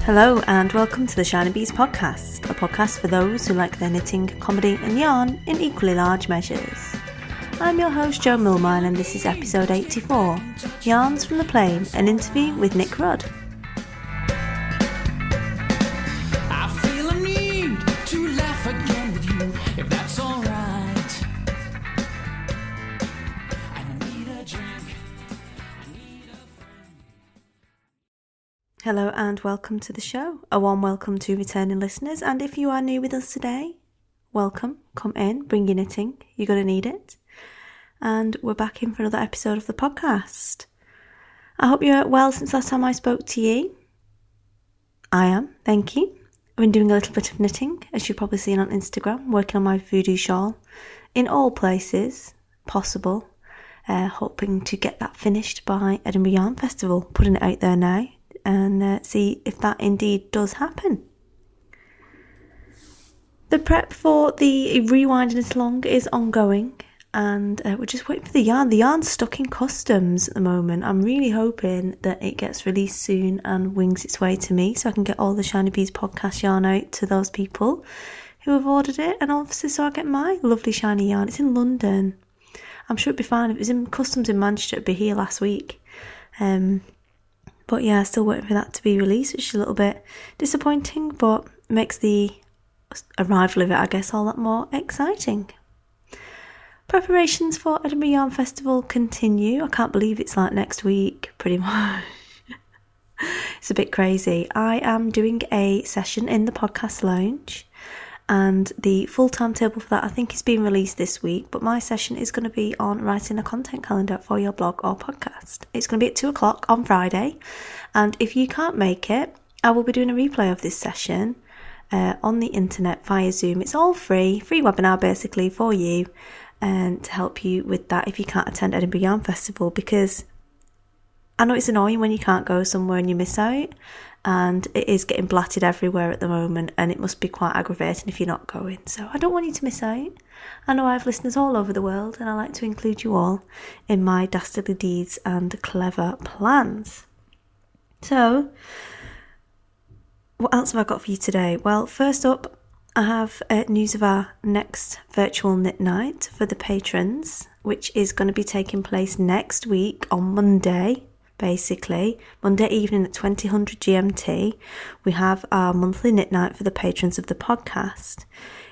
Hello and welcome to the Shinybees podcast, a podcast for those who like their knitting, comedy and yarn in equally large measures. I'm your host Jo Millmine and this is episode 84, Yarns from the Plain, an interview with Nic Rudd. I feel a need to laugh again with you, if that's alright. I need a drink, I need a friend. Hello and welcome to the show. A warm welcome to returning listeners, and if you are new with us today, welcome, come in, bring your knitting, you're going to need it. And we're back in for another episode of the podcast. I hope you're well since last time I spoke to you. I am, thank you. I've been doing a little bit of knitting, as you've probably seen on Instagram, working on my voodoo shawl in all places possible, hoping to get that finished by Edinburgh Yarn Festival, putting it out there now and see if that indeed does happen. The prep for the Rewinding It Along is ongoing. And we're just waiting for the yarn. The yarn's stuck in customs at the moment. I'm really hoping that it gets released soon and wings its way to me so I can get all the Shinybees podcast yarn out to those people who have ordered it. And obviously so I get my lovely shiny yarn. It's in London. I'm sure it'd be fine. If it was in customs in Manchester, it'd be here last week. But yeah, still waiting for that to be released, which is a little bit disappointing, but makes the arrival of it, I guess, all that more exciting. Preparations for Edinburgh Yarn Festival continue. I can't believe it's like next week, pretty much. It's a bit crazy. I am doing a session in the podcast lounge, and the full timetable for that I think is being released this week, but my session is going to be on writing a content calendar for your blog or podcast. It's going to be at 2:00 on Friday, and if you can't make it, I will be doing a replay of this session on the internet via Zoom. It's all free webinar basically for you, and to help you with that if you can't attend Edinburgh Yarn Festival, because I know it's annoying when you can't go somewhere and you miss out, and it is getting blatted everywhere at the moment, and it must be quite aggravating if you're not going. So I don't want you to miss out. I know I have listeners all over the world, and I like to include you all in my dastardly deeds and clever plans. So what else have I got for you today? Well, first up, I have news of our next virtual knit night for the patrons, which is going to be taking place next week on Monday, basically. Monday evening at 2000 GMT. We have our monthly knit night for the patrons of the podcast.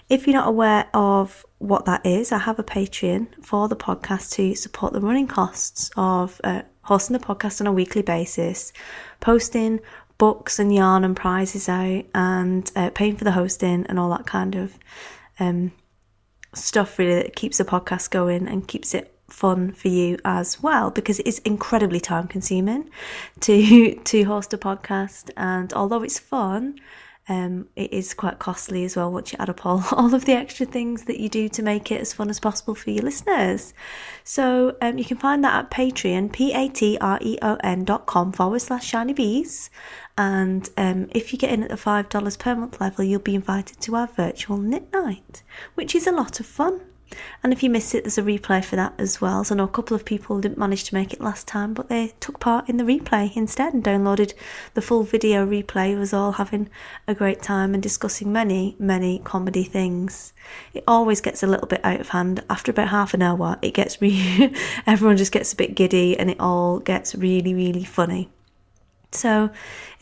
If you're not aware of what that is, I have a Patreon for the podcast to support the running costs of hosting the podcast on a weekly basis, posting books and yarn and prizes out, and paying for the hosting and all that kind of stuff really that keeps the podcast going and keeps it fun for you as well, because it is incredibly time consuming to host a podcast, and although it's fun, it is quite costly as well once you add up all of the extra things that you do to make it as fun as possible for your listeners. So you can find that at Patreon, patreon.com/shinybees. And if you get in at the $5 per month level, you'll be invited to our virtual knit night, which is a lot of fun. And if you miss it, there's a replay for that as well. So I know a couple of people didn't manage to make it last time, but they took part in the replay instead and downloaded the full video replay. It was all having a great time and discussing many, many comedy things. It always gets a little bit out of hand. After about half an hour, it gets really, everyone just gets a bit giddy and it all gets really, really funny. So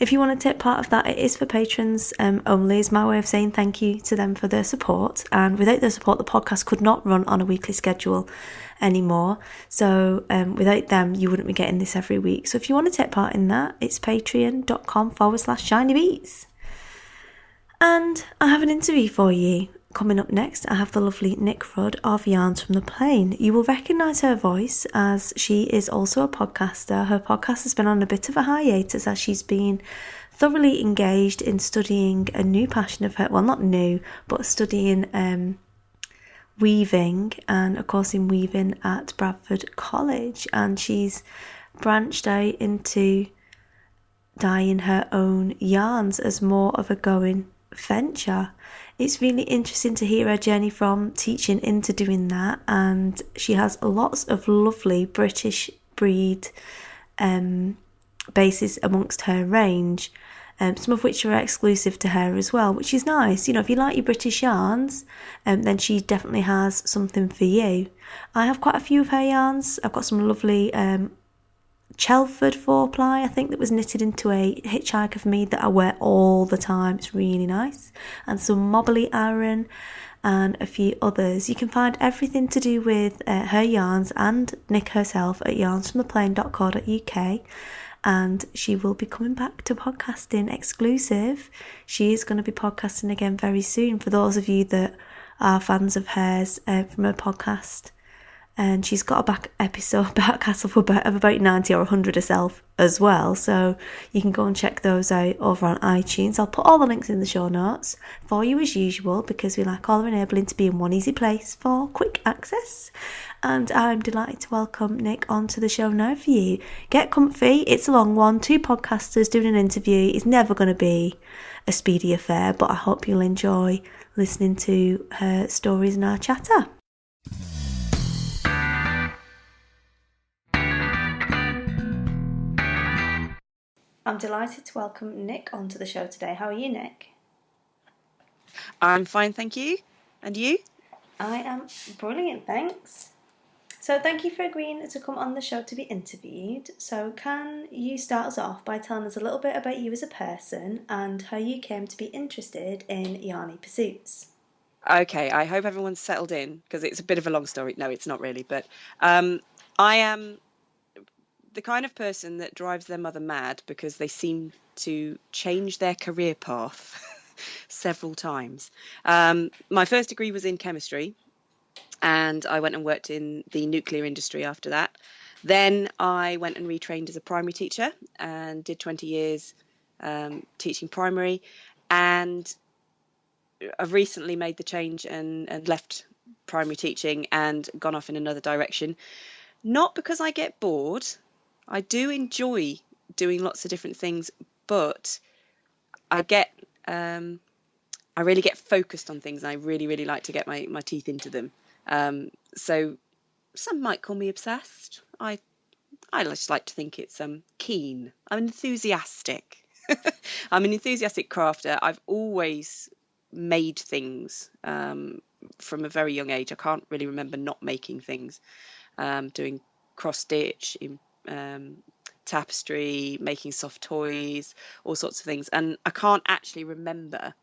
if you want to take part of that, it is for patrons only. Is my way of saying thank you to them for their support, and without their support the podcast could not run on a weekly schedule anymore. So without them you wouldn't be getting this every week. So if you want to take part in that, it's patreon.com/shinybees. And I have an interview for you. Coming up next, I have the lovely Nic Rudd of Yarns from the Plain. You will recognise her voice as she is also a podcaster. Her podcast has been on a bit of a hiatus as she's been thoroughly engaged in studying a new passion of her. Well, not new, but studying weaving, and of course in weaving at Bradford College. And she's branched out into dyeing her own yarns as more of a going venture. It's really interesting to hear her journey from teaching into doing that, and she has lots of lovely British breed bases amongst her range. some of which are exclusive to her as well, which is nice. You know, if you like your British yarns, then she definitely has something for you. I have quite a few of her yarns. I've got some lovely Chelford 4-ply, I think, that was knitted into a hitchhiker for me that I wear all the time. It's really nice. And some Mobbly Aran and a few others. You can find everything to do with her yarns and Nic herself at yarnsfromtheplain.co.uk. And she will be coming back to podcasting exclusive. She is going to be podcasting again very soon for those of you that are fans of hers from her podcast. And she's got a back catalogue of about 90 or 100 herself as well. So you can go and check those out over on iTunes. I'll put all the links in the show notes for you as usual, because we like all enabling to be in one easy place for quick access. And I'm delighted to welcome Nic onto the show now for you. Get comfy. It's a long one. 2 podcasters doing an interview is never going to be a speedy affair, but I hope you'll enjoy listening to her stories and our chatter. I'm delighted to welcome Nic onto the show today. How are you, Nic? I'm fine, thank you. And you? I am brilliant, thanks. So thank you for agreeing to come on the show to be interviewed. So can you start us off by telling us a little bit about you as a person and how you came to be interested in yarny pursuits? Okay, I hope everyone's settled in, because it's a bit of a long story. No, it's not really, but I am the kind of person that drives their mother mad because they seem to change their career path several times. My first degree was in chemistry, and I went and worked in the nuclear industry after that. Then I went and retrained as a primary teacher and did 20 years teaching primary, and I've recently made the change and left primary teaching and gone off in another direction. Not because I get bored. I do enjoy doing lots of different things, but I really get focused on things, and I really like to get my teeth into them. So some might call me obsessed. I just like to think it's keen. I'm enthusiastic. I'm an enthusiastic crafter. I've always made things from a very young age. I can't really remember not making things, doing cross stitch, tapestry, making soft toys, all sorts of things. And I can't actually remember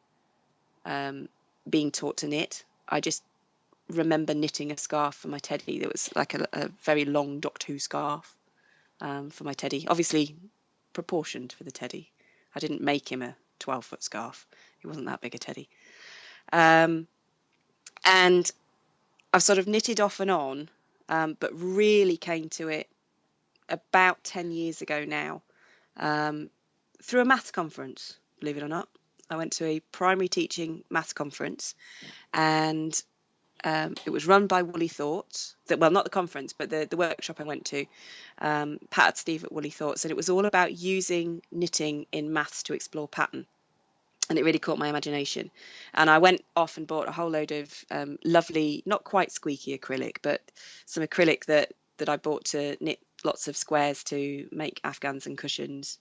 being taught to knit. I just remember knitting a scarf for my teddy that was like a very long Doctor Who scarf for my teddy, obviously proportioned for the teddy. I didn't make him a 12-foot scarf. He wasn't that big a teddy. And I've sort of knitted off and on, but really came to it about 10 years ago now, through a maths conference, believe it or not. I went to a primary teaching maths conference, and it was run by Woolly Thoughts. Well, not the conference, but the workshop I went to, Pat, Steve at Woolly Thoughts, and it was all about using knitting in maths to explore pattern. And it really caught my imagination. And I went off and bought a whole load of lovely, not quite squeaky acrylic, but some acrylic that I bought to knit lots of squares to make afghans and cushions,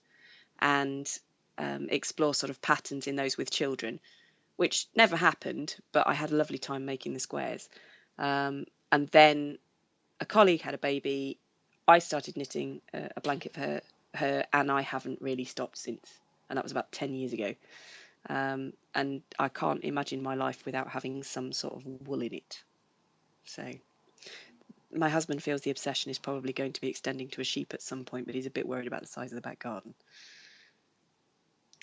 and explore sort of patterns in those with children, which never happened, but I had a lovely time making the squares. And then a colleague had a baby. I started knitting a blanket for her, and I haven't really stopped since. And that was about 10 years ago. And I can't imagine my life without having some sort of wool in it. So my husband feels the obsession is probably going to be extending to a sheep at some point, but he's a bit worried about the size of the back garden.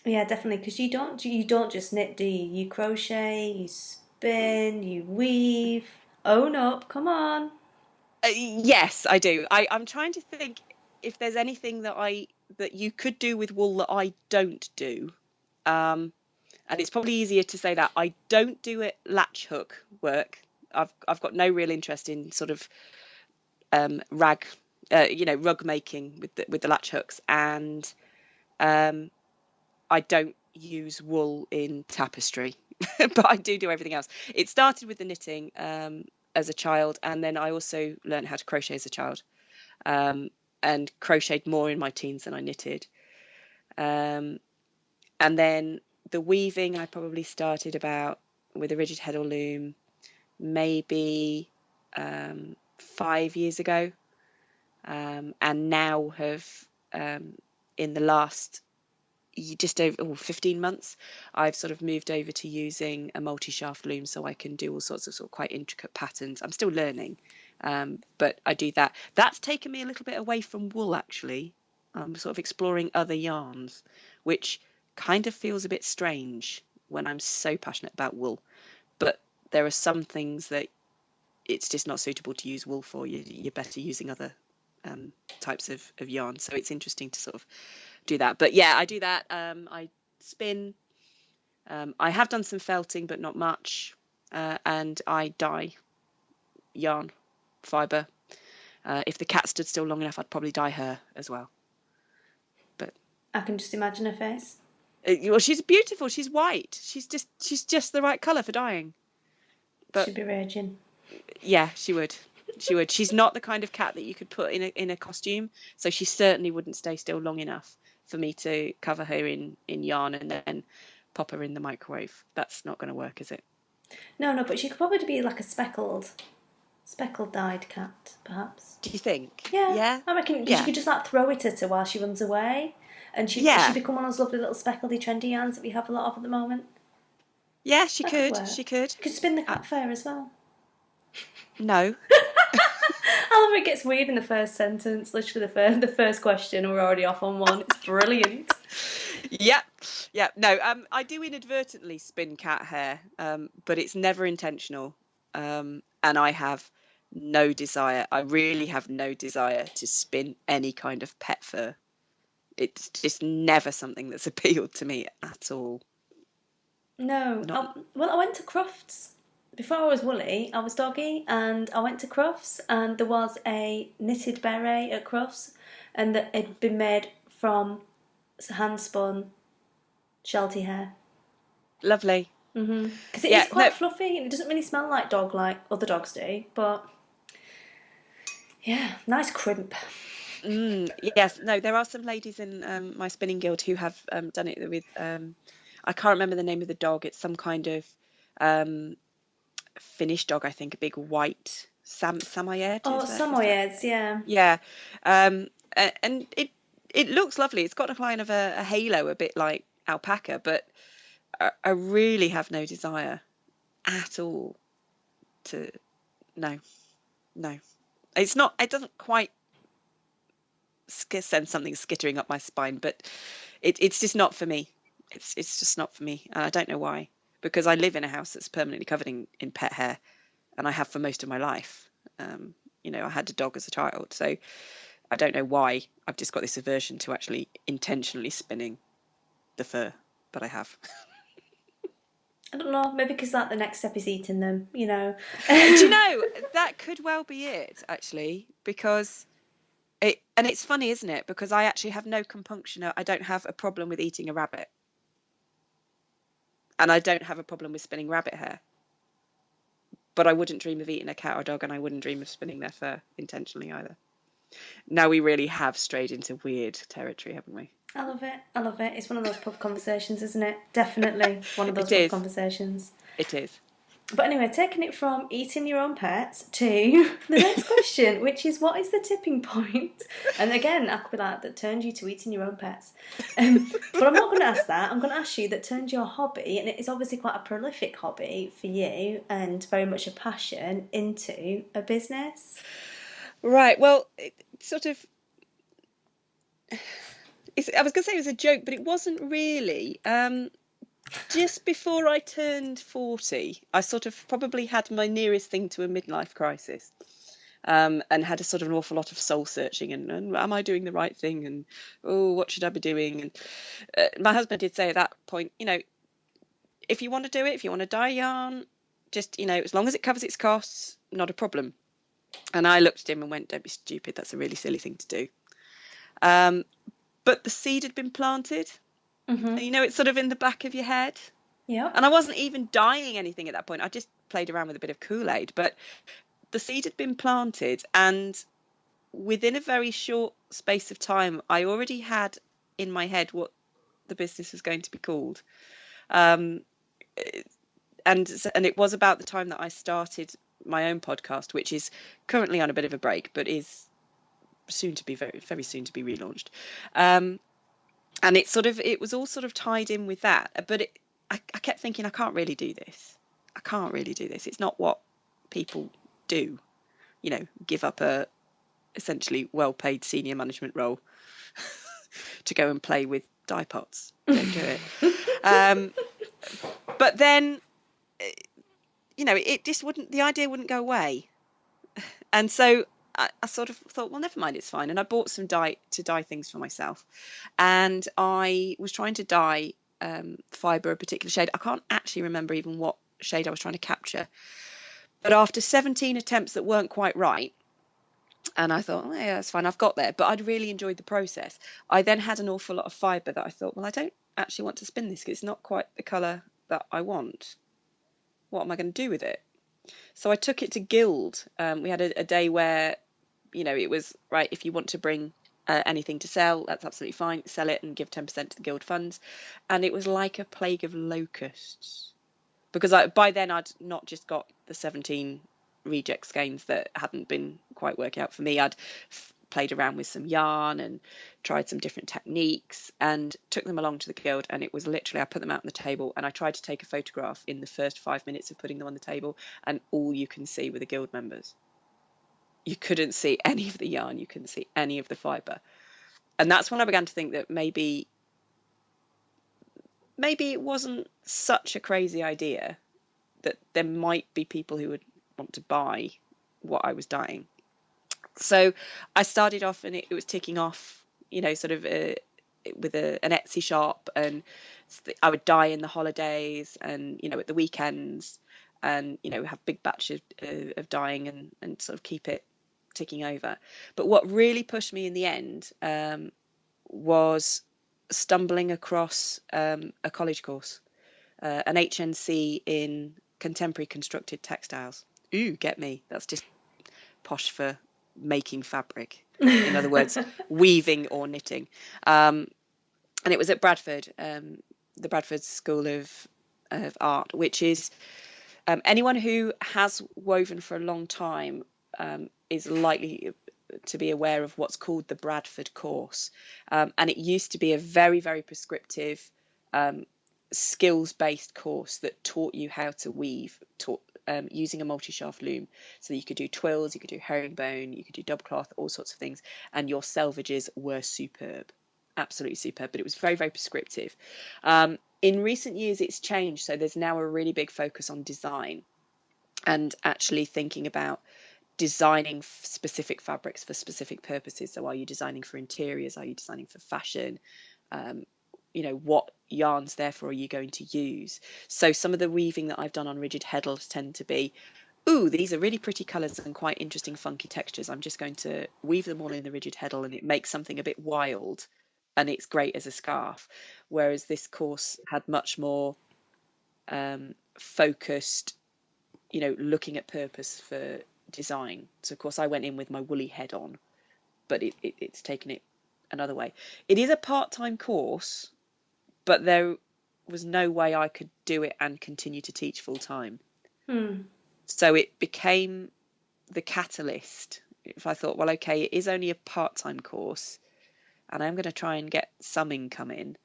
Yeah, definitely, because you don't just knit, do you? You crochet, you spin, you weave. Own up, come on. Yes, I do. I'm trying to think if there's anything that you could do with wool that I don't do. And it's probably easier to say that I don't do it latch hook work. I've got no real interest in sort of rug making with the latch hooks, and I don't use wool in tapestry, but I do everything else. It started with the knitting as a child, and then I also learned how to crochet as a child, and crocheted more in my teens than I knitted. And then the weaving, I probably started about with a rigid heddle loom maybe 5 years ago, and now have in the last just over 15 months, I've sort of moved over to using a multi-shaft loom, so I can do all sorts of quite intricate patterns. I'm still learning, but I do that. That's taken me a little bit away from wool, actually. I'm sort of exploring other yarns, which kind of feels a bit strange when I'm so passionate about wool. But there are some things that it's just not suitable to use wool for. You're better using other types of yarn. So it's interesting to sort of do that. But yeah, I do that. I spin. I have done some felting, but not much. And I dye yarn, fibre. If the cat stood still long enough, I'd probably dye her as well. But I can just imagine her face. well, she's beautiful. She's white. She's just the right colour for dyeing. But she'd be raging. Yeah, she would. She would. She's not the kind of cat that you could put in a costume, so she certainly wouldn't stay still long enough for me to cover her in yarn and then pop her in the microwave. That's not going to work, is it? No, but she could probably be like a speckled dyed cat, perhaps. Do you think? Yeah. I reckon you could just like throw it at her while she runs away, and she'd become one of those lovely little speckledy trendy yarns that we have a lot of at the moment. Yeah, she could. She could. You could spin the cat fair as well. No. I love it gets weird in the first sentence. Literally the first question, we're already off on one. It's brilliant. Yeah. No, I do inadvertently spin cat hair, but it's never intentional. And I have no desire. I really have no desire to spin any kind of pet fur. It's just never something that's appealed to me at all. No. Well, I went to Crufts. Before I was woolly, I was doggy, and I went to Crufts, and there was a knitted beret at Crufts, and that had been made from hand-spun Sheltie hair. Lovely. Because it is quite fluffy, and it doesn't really smell like dog like other dogs do, but yeah, nice crimp. Yes, no, there are some ladies in my spinning guild who have done it with, I can't remember the name of the dog. It's some kind of Finnish dog, I think, a big white Samoyed. Oh, Samoyeds, yeah. Yeah, and it looks lovely. It's got a kind of a halo, a bit like alpaca, but I really have no desire at all to. No. It's not. It doesn't quite send something skittering up my spine, but it's just not for me. It's just not for me, and I don't know why. Because I live in a house that's permanently covered in pet hair, and I have for most of my life. I had a dog as a child, so I don't know why I've just got this aversion to actually intentionally spinning the fur, but I have. I don't know, maybe because like the next step is eating them, Do you know, that could well be it, actually, because it's funny, isn't it? Because I actually have no compunction. I don't have a problem with eating a rabbit. And I don't have a problem with spinning rabbit hair. But I wouldn't dream of eating a cat or dog, and I wouldn't dream of spinning their fur intentionally either. Now we really have strayed into weird territory, haven't we? I love it. It's one of those pub conversations, isn't it? Definitely one of those pub conversations. It is. But anyway, taking it from eating your own pets to the next question, which is, what is the tipping point? And again, I could be like, that turned you to eating your own pets. But I'm not going to ask that. I'm going to ask you that turned your hobby, and it is obviously quite a prolific hobby for you and very much a passion, into a business. Right. Well, I was going to say it was a joke, but it wasn't really. Just before I turned 40, I sort of probably had my nearest thing to a midlife crisis, and had a sort of an awful lot of soul searching and am I doing the right thing, and what should I be doing? And my husband did say at that point, if you want to do it, if you want to dye yarn, just, as long as it covers its costs, not a problem. And I looked at him and went, don't be stupid, that's a really silly thing to do. But the seed had been planted. Mm-hmm. It's sort of in the back of your head. Yeah. And I wasn't even dyeing anything at that point. I just played around with a bit of Kool-Aid. But the seed had been planted, and within a very short space of time, I already had in my head what the business was going to be called. Um, and it was about the time that I started my own podcast, which is currently on a bit of a break, but is soon to be very soon to be relaunched. And it was all sort of tied in with that. But I kept thinking, I can't really do this. It's not what people do, give up a essentially well-paid senior management role to go and play with dye pots. Don't do it. But then, it just the idea wouldn't go away. And so I sort of thought, well, never mind, it's fine. And I bought some dye to dye things for myself. And I was trying to dye fibre a particular shade. I can't actually remember even what shade I was trying to capture. But after 17 attempts that weren't quite right, and I thought, oh, yeah, that's fine, I've got there. But I'd really enjoyed the process. I then had an awful lot of fibre that I thought, well, I don't actually want to spin this because it's not quite the colour that I want. What am I going to do with it? So I took it to Guild. We had a day where, it was, right, if you want to bring anything to sell, that's absolutely fine. Sell it and give 10% to the Guild funds. And it was like a plague of locusts. Because by then I'd not just got the 17 reject skeins that hadn't been quite working out for me. I'd played around with some yarn and tried some different techniques and took them along to the Guild. And it was literally, I put them out on the table and I tried to take a photograph in the first 5 minutes of putting them on the table, and all you can see were the Guild members. You couldn't see any of the yarn, you couldn't see any of the fibre. And that's when I began to think that maybe it wasn't such a crazy idea, that there might be people who would want to buy what I was dyeing. So I started off, and it was ticking off, sort of with an Etsy shop, and I would dye in the holidays and, at the weekends, and, have big batches of dyeing and sort of keep it ticking over. But what really pushed me in the end was stumbling across a college course, an HNC in contemporary constructed textiles. Ooh, get me. That's just posh for making fabric. In other words, weaving or knitting. And it was at Bradford, the Bradford School of Art, which is anyone who has woven for a long time is likely to be aware of what's called the Bradford course. And it used to be a very, very prescriptive, skills-based course that taught you how to weave, using a multi-shaft loom. So you could do twills, you could do herringbone, you could do double cloth, all sorts of things. And your selvages were superb, absolutely superb. But it was very, very prescriptive. In recent years, it's changed. So there's now a really big focus on design and actually thinking about designing specific fabrics for specific purposes. So are you designing for interiors? Are you designing for fashion? What yarns therefore are you going to use? So some of the weaving that I've done on rigid heddles tend to be, ooh, these are really pretty colours and quite interesting funky textures. I'm just going to weave them all in the rigid heddle, and it makes something a bit wild, and it's great as a scarf. Whereas this course had much more focused, looking at purpose for design. So of course I went in with my woolly head on, but it's taken it another way. It is a part-time course, but there was no way I could do it and continue to teach full-time. So it became the catalyst. If I thought, well, okay, it is only a part-time course and I'm going to try and get some income in,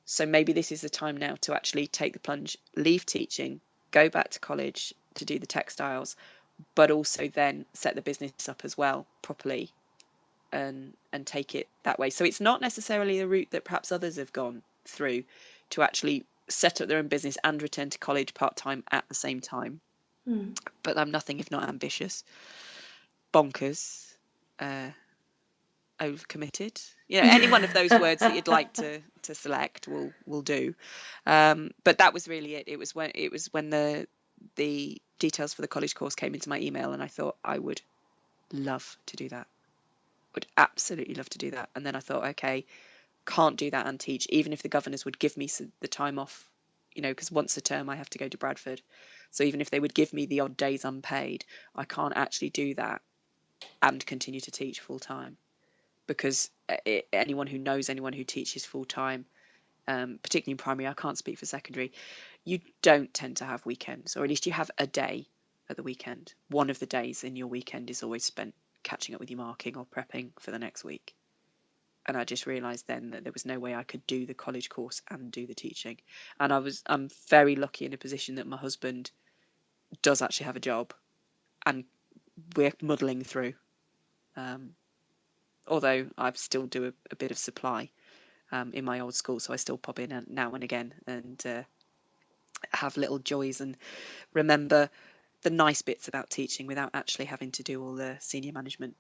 so maybe this is the time now to actually take the plunge, leave teaching, go back to college to do the textiles, but also then set the business up as well properly and take it that way. So it's not necessarily the route that perhaps others have gone through, to actually set up their own business and return to college part-time at the same time. But I'm nothing if not ambitious, bonkers, overcommitted. Any one of those words that you'd like to select will do. But that was really it. It was when the details for the college course came into my email, and I thought I would love to do that. Would absolutely love to do that. And then I thought, okay, can't do that and teach, even if the governors would give me the time off, because once a term I have to go to Bradford. So even if they would give me the odd days unpaid, I can't actually do that and continue to teach full time, because anyone who knows anyone who teaches full time, particularly in primary, I can't speak for secondary, you don't tend to have weekends, or at least you have a day at the weekend. One of the days in your weekend is always spent catching up with your marking or prepping for the next week. And I just realised then that there was no way I could do the college course and do the teaching. And I'm very lucky in a position that my husband does actually have a job, and we're muddling through. Although I still do a bit of supply in my old school, so I still pop in now and again and have little joys and remember the nice bits about teaching without actually having to do all the senior management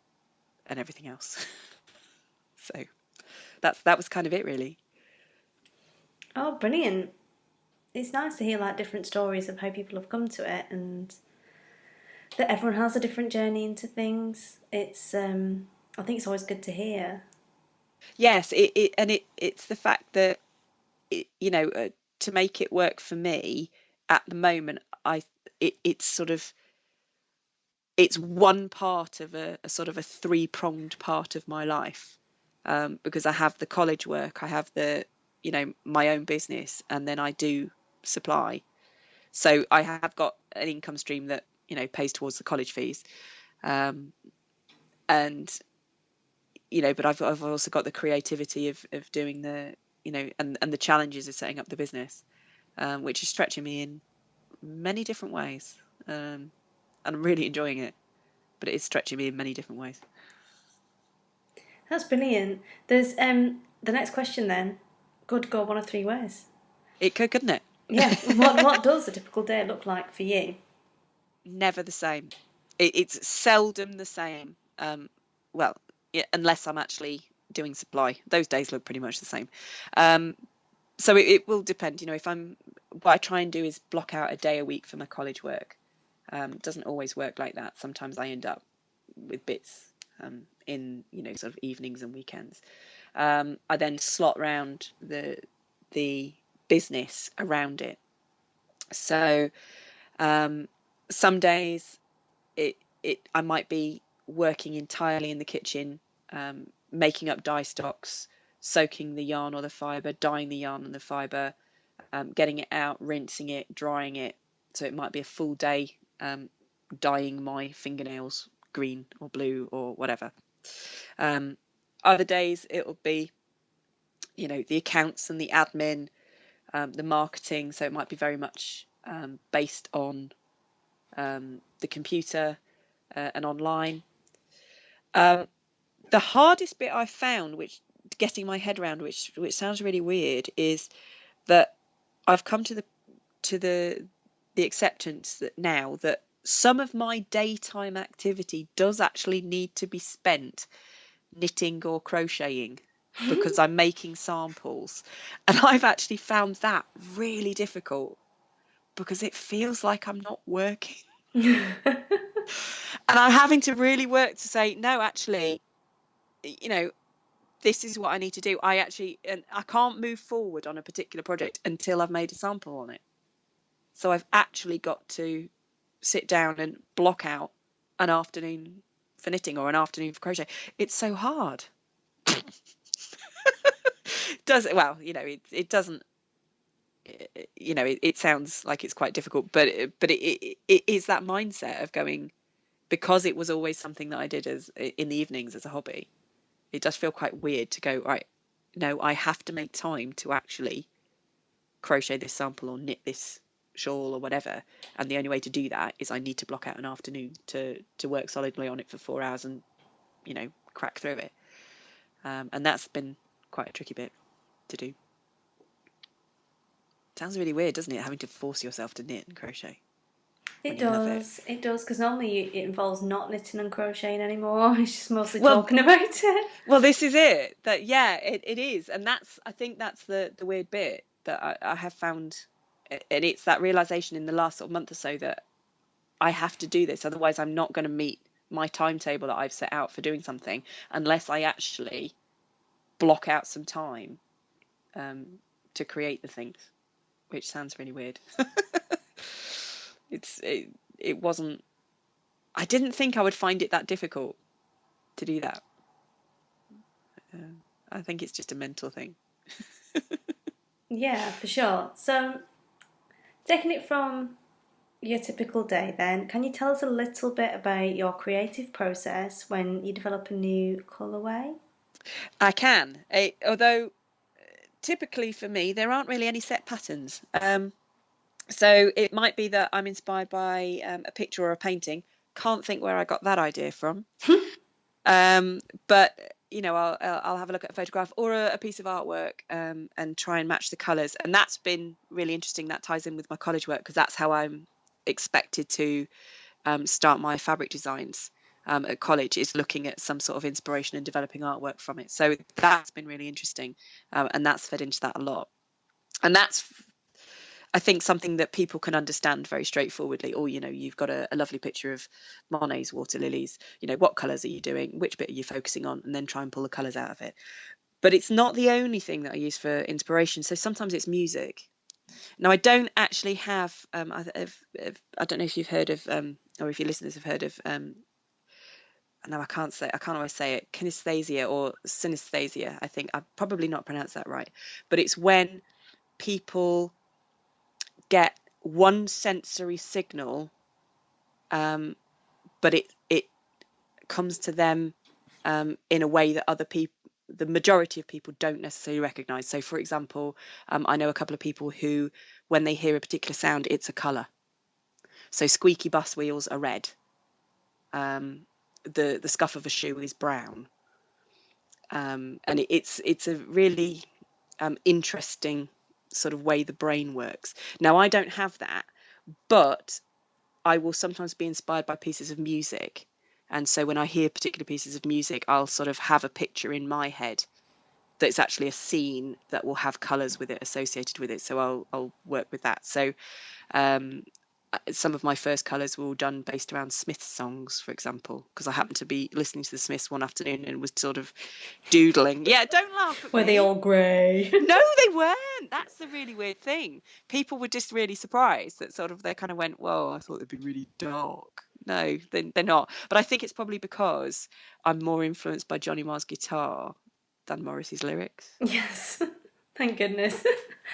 and everything else. So that was kind of it, really. Oh, brilliant. It's nice to hear like different stories of how people have come to it, and that everyone has a different journey into things. It's I think it's always good to hear. Yes, it's the fact that to make it work for me at the moment, it's sort of, it's one part of a sort of a three-pronged part of my life, because I have the college work, I have the my own business, and then I do supply. So I have got an income stream that pays towards the college fees, and but I've also got the creativity of doing the and the challenges of setting up the business, which is stretching me in many different ways, and I'm really enjoying it, but it is stretching me in many different ways. That's brilliant. There's the next question then. Could go one of three ways. It could, couldn't it? Yeah. What does a typical day look like for you? Never the same. It's seldom the same. Well, yeah, unless I'm actually doing supply. Those days look pretty much the same. So it will depend. If what I try and do is block out a day a week for my college work. It doesn't always work like that. Sometimes I end up with bits in sort of evenings and weekends. I then slot round the business around it. So some days I might be working entirely in the kitchen, making up dye stocks, soaking the yarn or the fibre, dyeing the yarn and the fibre, getting it out, rinsing it, drying it. So it might be a full day dyeing my fingernails green or blue or whatever. Other days it'll be the accounts and the admin, the marketing. So it might be very much based on the computer and online. The hardest bit I've found, which getting my head around, which sounds really weird, is that I've come to the acceptance that now that some of my daytime activity does actually need to be spent knitting or crocheting, because I'm making samples, and I've actually found that really difficult because it feels like I'm not working. And I'm having to really work to say, no, actually, this is what I need to do. I can't move forward on a particular project until I've made a sample on it. So I've actually got to sit down and block out an afternoon for knitting or an afternoon for crochet. It's so hard. Does it? Well, it doesn't. It sounds like it's quite difficult, but it is that mindset of going, because it was always something that I did as in the evenings as a hobby. It does feel quite weird to go, right, no, I have to make time to actually crochet this sample or knit this shawl or whatever, and the only way to do that is I need to block out an afternoon to work solidly on it for 4 hours and crack through it, and that's been quite a tricky bit to do. Sounds really weird, doesn't it, having to force yourself to knit and crochet? It does, because normally it involves not knitting and crocheting anymore. It's just mostly talking about it. Well, this is it. That it is, and I think that's the weird bit that I have found, and it's that realization in the last sort of month or so that I have to do this, otherwise I'm not going to meet my timetable that I've set out for doing something unless I actually block out some time to create the things, which sounds really weird. It wasn't. I didn't think I would find it that difficult to do that. I think it's just a mental thing. Yeah, for sure. So, taking it from your typical day, then, can you tell us a little bit about your creative process when you develop a new colourway? I can, although typically for me there aren't really any set patterns. So it might be that I'm inspired by a picture or a painting. Can't think where I got that idea from. But I'll have a look at a photograph or a piece of artwork, and try and match the colours. And that's been really interesting. That ties in with my college work because that's how I'm expected to start my fabric designs at college, is looking at some sort of inspiration and developing artwork from it. So that's been really interesting, and that's fed into that a lot. And that's, I think, something that people can understand very straightforwardly. Or, you've got a lovely picture of Monet's water lilies. What colours are you doing? Which bit are you focusing on? And then try and pull the colours out of it. But it's not the only thing that I use for inspiration. So sometimes it's music. Now, I don't actually have, I don't know if you've heard of, or if your listeners have heard of, no, I can't always say it, kinesthesia or synesthesia. I think I've probably not pronounced that right. But it's when people get one sensory signal, but it comes to them in a way that other people, the majority of people, don't necessarily recognize. So, for example, I know a couple of people who, when they hear a particular sound, it's a color. So squeaky bus wheels are red. The scuff of a shoe is brown. And it's a really interesting sort of way the brain works. Now, I don't have that, but I will sometimes be inspired by pieces of music. And so when I hear particular pieces of music, I'll sort of have a picture in my head that's actually a scene that will have colours with it associated with it. So I'll work with that. So some of my first colours were all done based around Smiths songs, for example, because I happened to be listening to the Smiths one afternoon and was sort of doodling. Yeah, don't laugh at Were they me. all grey? No, they weren't. That's the really weird thing. People were just really surprised that sort of they kind of went, "Whoa, I thought they'd be really dark." No, they're not. But I think it's probably because I'm more influenced by Johnny Marr's guitar than Morrissey's lyrics. Yes. Thank goodness.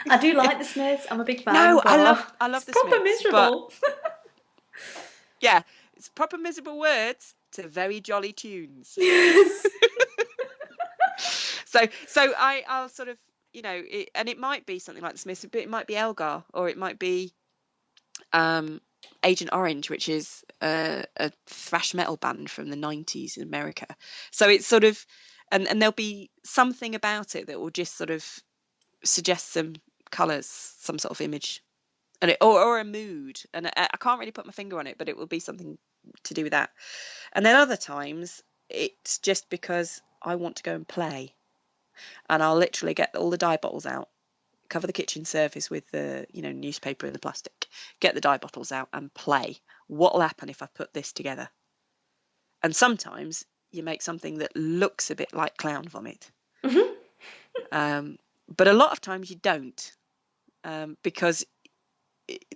I do like the Smiths. I'm a big fan. No, but I love it's the proper Smiths, miserable. yeah, it's proper miserable words to very jolly tunes. Yes. So I'll sort of, and it might be something like the Smiths, but it might be Elgar, or it might be Agent Orange, which is a thrash metal band from the 90s in America. So it's sort of, and there'll be something about it that will just sort of suggest some colours, some sort of image, and or a mood. And I can't really put my finger on it, but it will be something to do with that. And then other times it's just because I want to go and play, and I'll literally get all the dye bottles out, cover the kitchen surface with the newspaper and the plastic, get the dye bottles out and play. What'll happen if I put this together? And sometimes you make something that looks a bit like clown vomit. But a lot of times you don't, because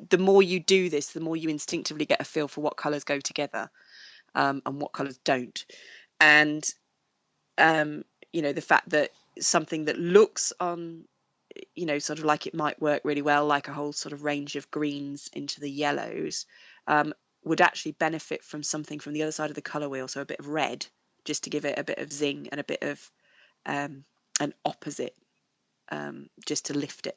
the more you do this, the more you instinctively get a feel for what colours go together, and what colours don't. And the fact that something that looks on, sort of like it might work really well, like a whole sort of range of greens into the yellows, would actually benefit from something from the other side of the colour wheel, so a bit of red, just to give it a bit of zing and a bit of an opposite, just to lift it.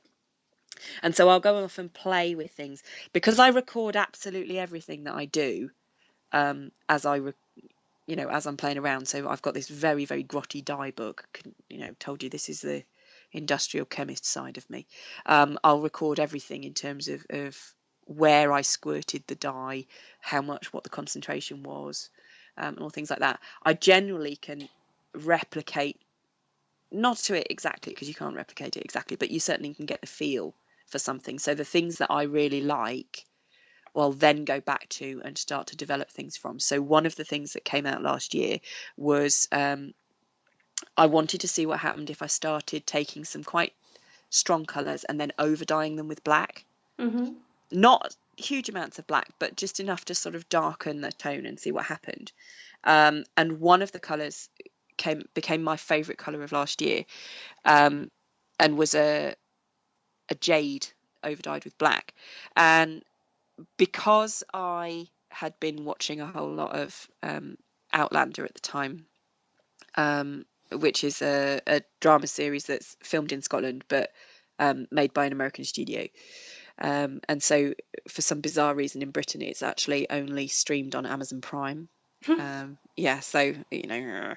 And so I'll go off and play with things, because I record absolutely everything that I do, as I'm playing around. So I've got this very, very grotty dye book. Told you this is the industrial chemist side of me. I'll record everything in terms of where I squirted the dye, how much, what the concentration was, and all things like that. I generally can replicate, not to it exactly, because you can't replicate it exactly, but you certainly can get the feel for something. So the things that I really like, well, then go back to and start to develop things from. So one of the things that came out last year was I wanted to see what happened if I started taking some quite strong colours and then over dyeing them with black. Mm-hmm. Not huge amounts of black, but just enough to sort of darken the tone and see what happened. And one of the colours became my favourite colour of last year, and was a a jade overdyed with black. And because I had been watching a whole lot of Outlander at the time, which is a drama series that's filmed in Scotland but made by an American studio. And so for some bizarre reason in Britain, it's actually only streamed on Amazon Prime. Yeah, so, you know,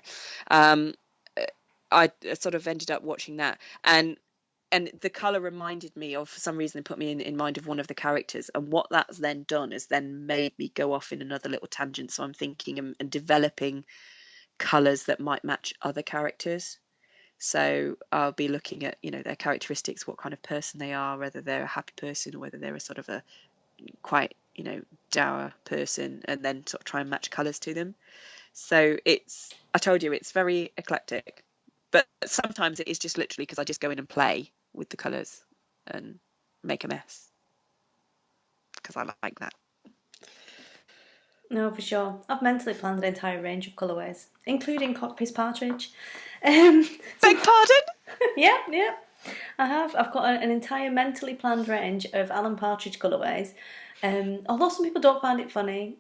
I sort of ended up watching that. And the colour reminded me of, for some reason, it put me in mind of one of the characters. And what that's then done is then made me go off in another little tangent. So I'm thinking and developing colours that might match other characters. So I'll be looking at, you know, their characteristics, what kind of person they are, whether they're a happy person or whether they're a sort of a quite, you know, dour person, and then sort of try and match colours to them. So I told you, it's very eclectic. But sometimes it is just literally because I just go in and play with the colours and make a mess. Because I like that. No, for sure. I've mentally planned an entire range of colourways, including cockpiss partridge. Beg pardon? Yeah. I have. I've got an entire mentally planned range of Alan Partridge colourways. Although some people don't find it funny.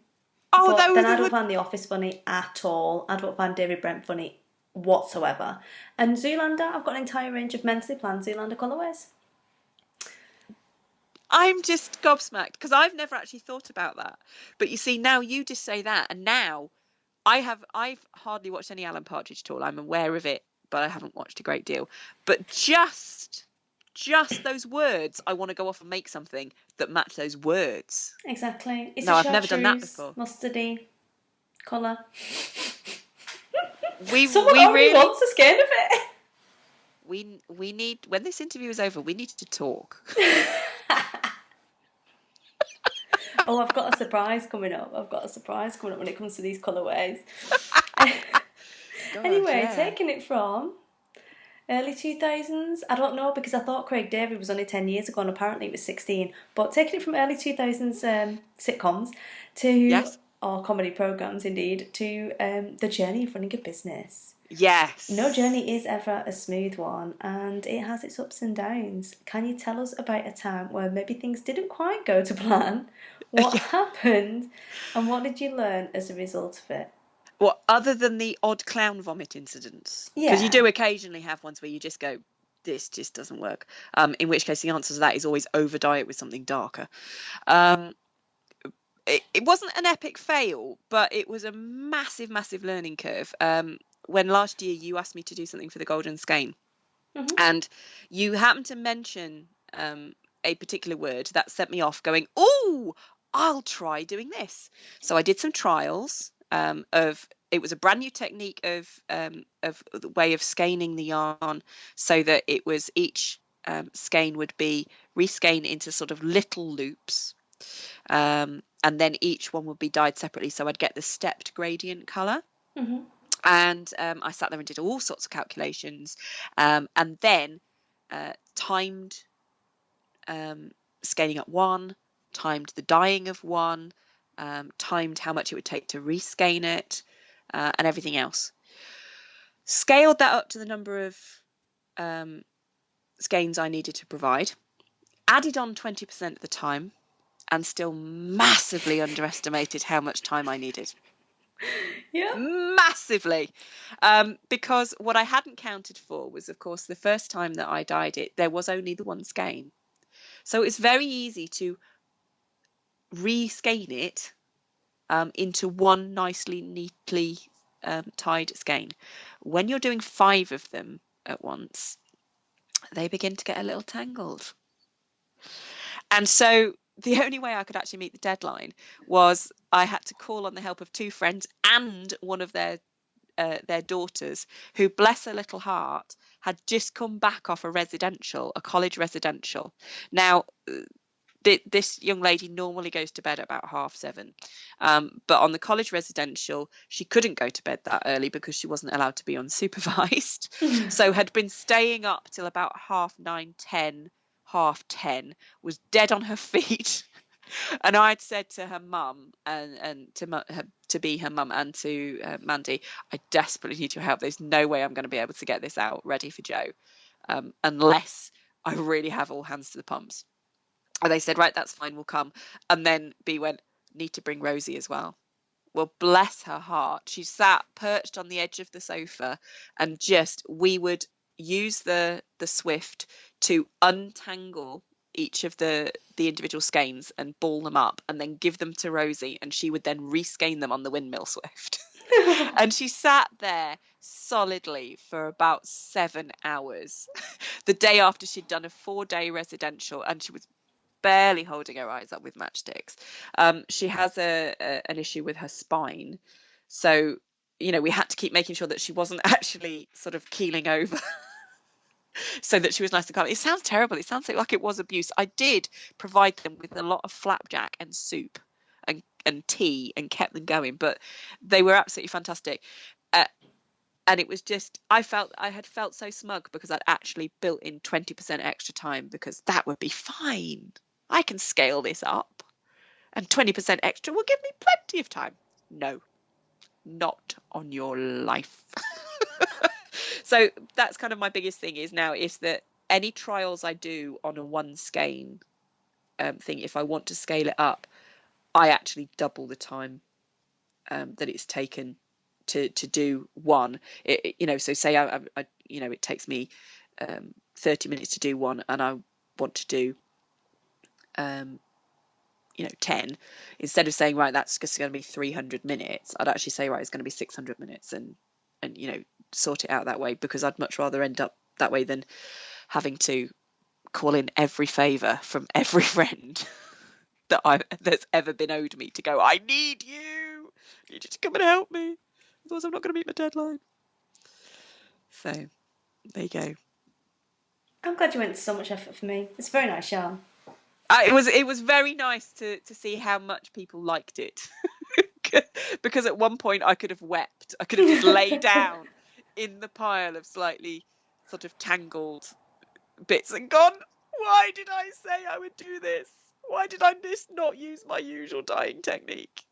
Oh, but then I don't find The Office funny at all. I don't find David Brent funny whatsoever. And Zoolander, I've got an entire range of mentally planned Zoolander colourways. I'm just gobsmacked because I've never actually thought about that. But you see, now you just say that, and now I've hardly watched any Alan Partridge at all. I'm aware of it, but I haven't watched a great deal. But just those words, I want to go off and make something that match those words. Exactly. It's I've never done that before. Mustardy colour. Someone really wants a skein of it. We need, when this interview is over, we need to talk. Oh, I've got a surprise coming up. When it comes to these colourways. Anyway, taking it from early 2000s. I don't know, because I thought Craig David was only 10 years ago and apparently it was 16. But taking it from early 2000s sitcoms to, or comedy programmes indeed, to the journey of running a business. Yes. No journey is ever a smooth one, and it has its ups and downs. Can you tell us about a time where maybe things didn't quite go to plan? What happened, and what did you learn as a result of it? Well, other than the odd clown vomit incidents, because you do occasionally have ones where you just go, this just doesn't work. In which case the answer to that is always over diet with something darker. It wasn't an epic fail, but it was a massive, massive learning curve. When last year you asked me to do something for the Golden Skein, and you happened to mention a particular word that set me off going, oh, I'll try doing this. So I did some trials it was a brand new technique of the way of skeining the yarn, so that it was each skein would be reskein into sort of little loops, and then each one would be dyed separately, so I'd get the stepped gradient colour. And I sat there and did all sorts of calculations, and then timed skeining up one, timed the dyeing of one, timed how much it would take to reskein it, and everything else. Scaled that up to the number of skeins I needed to provide, added on 20% of the time, and still massively underestimated how much time I needed. Massively. Because what I hadn't counted for was, of course, the first time that I dyed it, there was only the one skein. So it's very easy to reskein it into one nicely, neatly tied skein. When you're doing 5 of them at once, they begin to get a little tangled. And so the only way I could actually meet the deadline was I had to call on the help of 2 friends and one of their daughters, who, bless her little heart, had just come back off a college residential. Now, this young lady normally goes to bed at about 7:30, but on the college residential, she couldn't go to bed that early because she wasn't allowed to be unsupervised. So had been staying up till about 9:30, 10, 10:30, was dead on her feet. And I'd said to her mum and to be her mum and to Mandy, I desperately need your help. There's no way I'm going to be able to get this out ready for Joe unless I really have all hands to the pumps. And they said, right, that's fine, we'll come. And then B went, need to bring Rosie as well. Well, bless her heart, she sat perched on the edge of the sofa, and we would use the Swift to untangle each of the individual skeins and ball them up, and then give them to Rosie, and she would then reskein them on the windmill Swift. And she sat there solidly for about 7 hours the day after she'd done a 4-day residential, and she was barely holding her eyes up with matchsticks. She has an issue with her spine, so we had to keep making sure that she wasn't actually sort of keeling over so that she was nice and calm. It sounds terrible, it sounds like it was abuse. I did provide them with a lot of flapjack and soup and tea and kept them going, but they were absolutely fantastic. And it was just, I had felt so smug because I'd actually built in 20% extra time, because that would be fine. I can scale this up, and 20% extra will give me plenty of time. No, not on your life. So that's kind of my biggest thing is that any trials I do on a one skein thing, if I want to scale it up, I actually double the time that it's taken to do one. So say I it takes me 30 minutes to do one, and I want to do 10. Instead of saying, right, that's just going to be 300 minutes, I'd actually say, right, it's going to be 600 minutes, and sort it out that way, because I'd much rather end up that way than having to call in every favour from every friend that's ever been owed me to go, I need you to come and help me, otherwise I'm not going to meet my deadline. So there you go. I'm glad you went to so much effort for me. It's a very nice yarn. It was very nice to see how much people liked it. Because at one point I could have wept. I could have just laid down in the pile of slightly sort of tangled bits and gone, why did I say I would do this? Why did I not use my usual dyeing technique?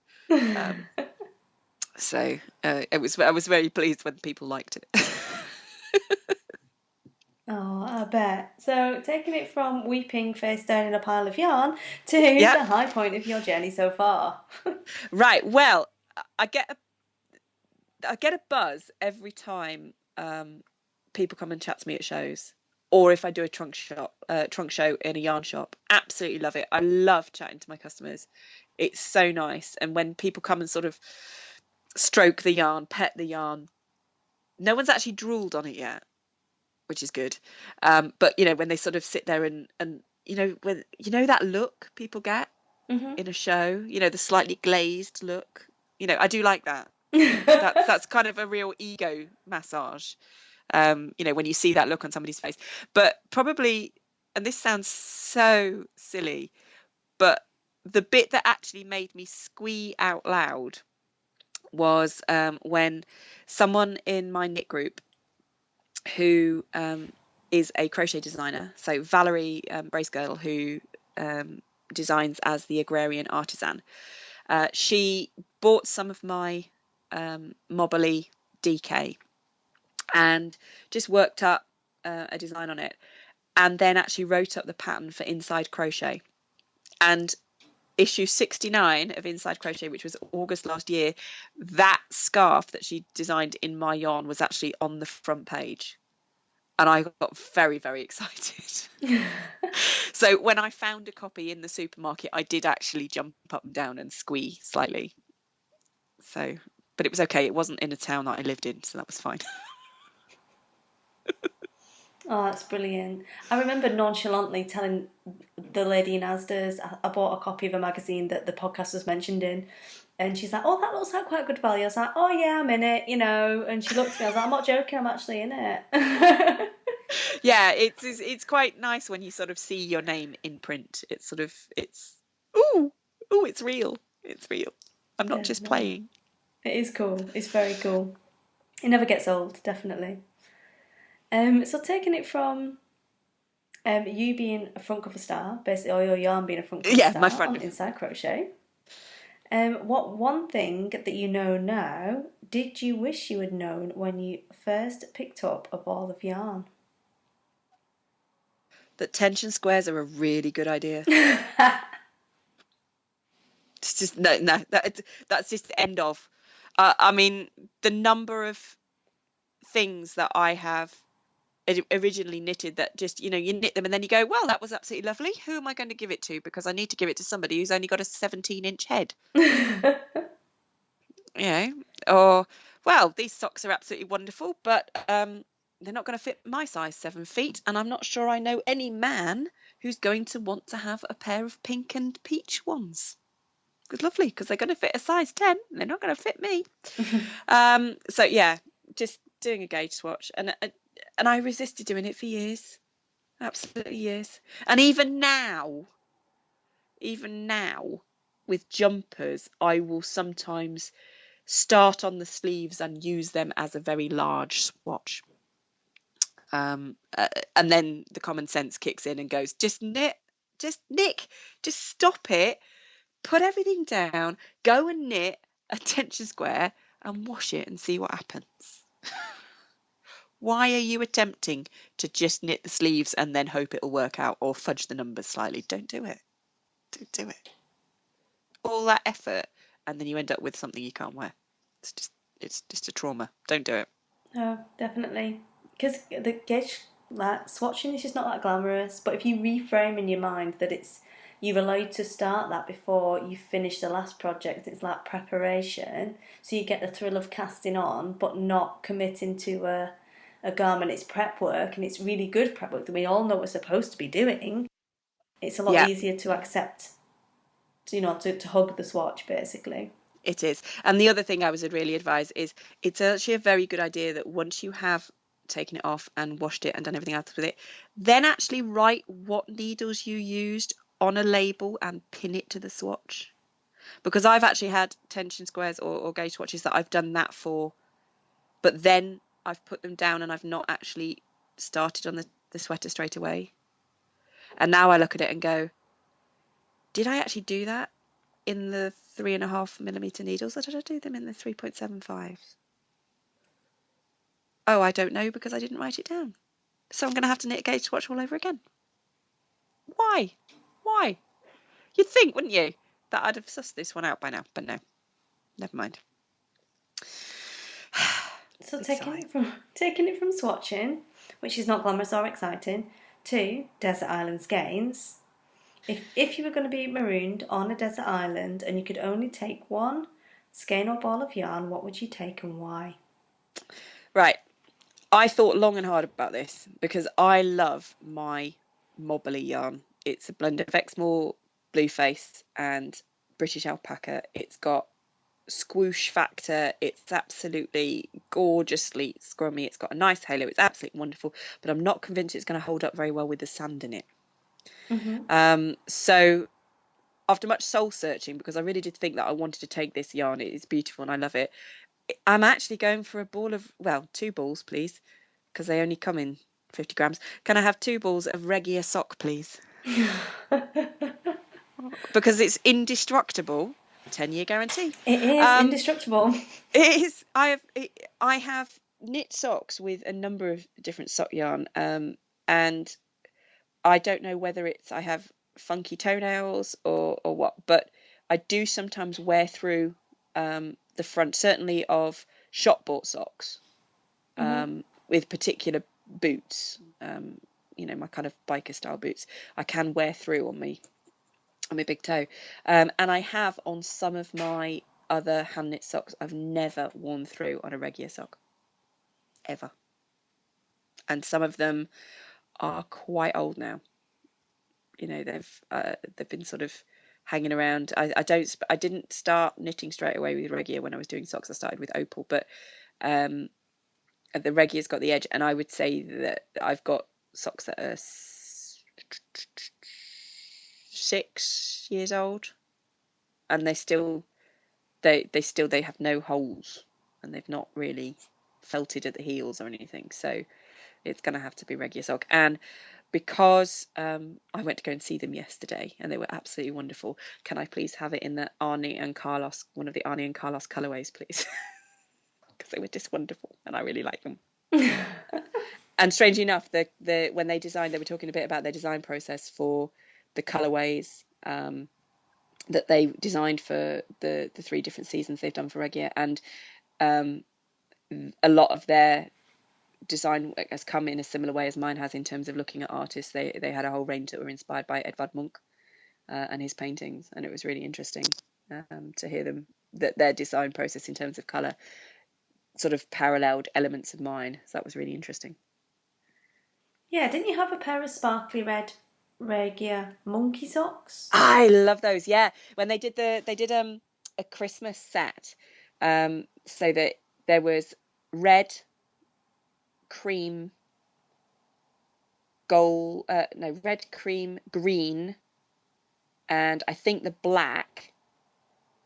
So I was very pleased when people liked it. Oh, I bet. So, taking it from weeping face down in a pile of yarn to the high point of your journey so far. Right. Well, I get a buzz every time people come and chat to me at shows, or if I do a trunk show in a yarn shop. Absolutely love it. I love chatting to my customers. It's so nice. And when people come and sort of stroke the yarn, pet the yarn, no one's actually drooled on it yet, which is good. But when they sort of sit there and when that look people get in a show, the slightly glazed look, I do like that. That's kind of a real ego massage. When you see that look on somebody's face. But probably, and this sounds so silly, but the bit that actually made me squee out loud was when someone in my knit group, who is a crochet designer, so Valerie Bracegirl, who designs as the Agrarian Artisan, she bought some of my Mobbly DK and just worked up a design on it, and then actually wrote up the pattern for Inside Crochet. And issue 69 of Inside Crochet, which was August last year, that scarf that she designed in my yarn was actually on the front page, and I got very, very excited. So when I found a copy in the supermarket, I did actually jump up and down and squee slightly. So, but it was okay, it wasn't in a town that I lived in, so that was fine. Oh, that's brilliant. I remember nonchalantly telling the lady in Asda's, I bought a copy of a magazine that the podcast was mentioned in, and she's like, oh, that looks like quite good value. I was like, oh yeah, I'm in it, and she looked at me, I was like, I'm not joking, I'm actually in it. Yeah, it's quite nice when you sort of see your name in print. It's it's real. It's real. I'm not just playing. It is cool. It's very cool. It never gets old, definitely. So taking it from you being a front cover star, basically, or your yarn being a front cover star my front on Inside Crochet, what one thing that you know now did you wish you had known when you first picked up a ball of yarn? that tension squares are a really good idea. It's just that's just the end of. I mean, the number of things that I have originally knitted that just, you knit them and then you go, well, that was absolutely lovely. Who am I going to give it to? Because I need to give it to somebody who's only got a 17-inch head. Or, well, these socks are absolutely wonderful, but they're not going to fit my size 7 feet, and I'm not sure I know any man who's going to want to have a pair of pink and peach ones. Good, lovely, because they're going to fit a size 10. They're not going to fit me. So yeah, just doing a gauge swatch, and I resisted doing it for years, absolutely years. And even now, with jumpers, I will sometimes start on the sleeves and use them as a very large swatch. And then the common sense kicks in and goes, just Nick, just stop it, put everything down, go and knit a tension square and wash it and see what happens. Why are you attempting to just knit the sleeves and then hope it'll work out or fudge the numbers slightly? Don't do it. Don't do it. All that effort and then you end up with something you can't wear. It's just a trauma. Don't do it. No, definitely. Because the gauge swatching is just not that glamorous. But if you reframe in your mind that you're allowed to start that before you finish the last project, it's like preparation. So you get the thrill of casting on, but not committing to a garment. It's prep work, and it's really good prep work that we all know we're supposed to be doing. It's a lot easier to accept, to hug the swatch, basically. It is. And the other thing I would really advise is it's actually a very good idea that once you have taken it off and washed it and done everything else with it, then actually write what needles you used on a label and pin it to the swatch. Because I've actually had tension squares or gauge swatches that I've done that for, but then I've put them down and I've not actually started on the sweater straight away. And now I look at it and go, did I actually do that in the 3.5mm needles, or did I do them in the 3.75s? Oh, I don't know, because I didn't write it down. So I'm going to have to knit a gauge swatch all over again. Why? You'd think, wouldn't you, that I'd have sussed this one out by now, but no, never mind. So taking it from swatching, which is not glamorous or exciting, to desert island skeins. If you were going to be marooned on a desert island and you could only take one skein or ball of yarn, what would you take and why? Right. I thought long and hard about this because I love my mobbly yarn. It's a blend of Exmoor Blueface and British alpaca. It's got squoosh factor. It's absolutely gorgeously scrummy. It's got a nice halo. It's absolutely wonderful, but I'm not convinced it's going to hold up very well with the sand in it. So after much soul searching, because I really did think that I wanted to take this yarn, it is beautiful and I love it, I'm actually going for a ball of, well, 2 balls please, because they only come in 50 grams. Can I have 2 balls of Regia sock please? Because it's indestructible, 10-year guarantee. It is indestructible. It is. I have knit socks with a number of different sock yarn, and I don't know whether it's I have funky toenails or what, but I do sometimes wear through the front, certainly of shop bought socks, with particular boots, my kind of biker style boots. I can wear through on my big toe, and I have on some of my other hand knit socks. I've never worn through on a Regia sock ever, and some of them are quite old now. They've been sort of hanging around. I didn't start knitting straight away with Regia when I was doing socks. I started with Opal, but the Regia's got the edge, and I would say that I've got socks that are 6 years old, and they have no holes, and they've not really felted at the heels or anything. So it's going to have to be Regia sock. And because I went to go and see them yesterday and they were absolutely wonderful, can I please have it in the Arnie and Carlos, one of the Arnie and Carlos colourways, please? Because they were just wonderful and I really like them. And strangely enough, when they designed, they were talking a bit about their design process for the colorways that they designed for the 3 different seasons they've done for Regia, and a lot of their design has come in a similar way as mine has in terms of looking at artists. They had a whole range that were inspired by Edvard Munch and his paintings, and it was really interesting to hear them, that their design process in terms of color sort of paralleled elements of mine. So that was really interesting. Yeah, didn't you have a pair of sparkly red Regia monkey socks? I love those. Yeah, when they did a Christmas set, so that there was red, cream, gold, no, red, cream, green, and I think the black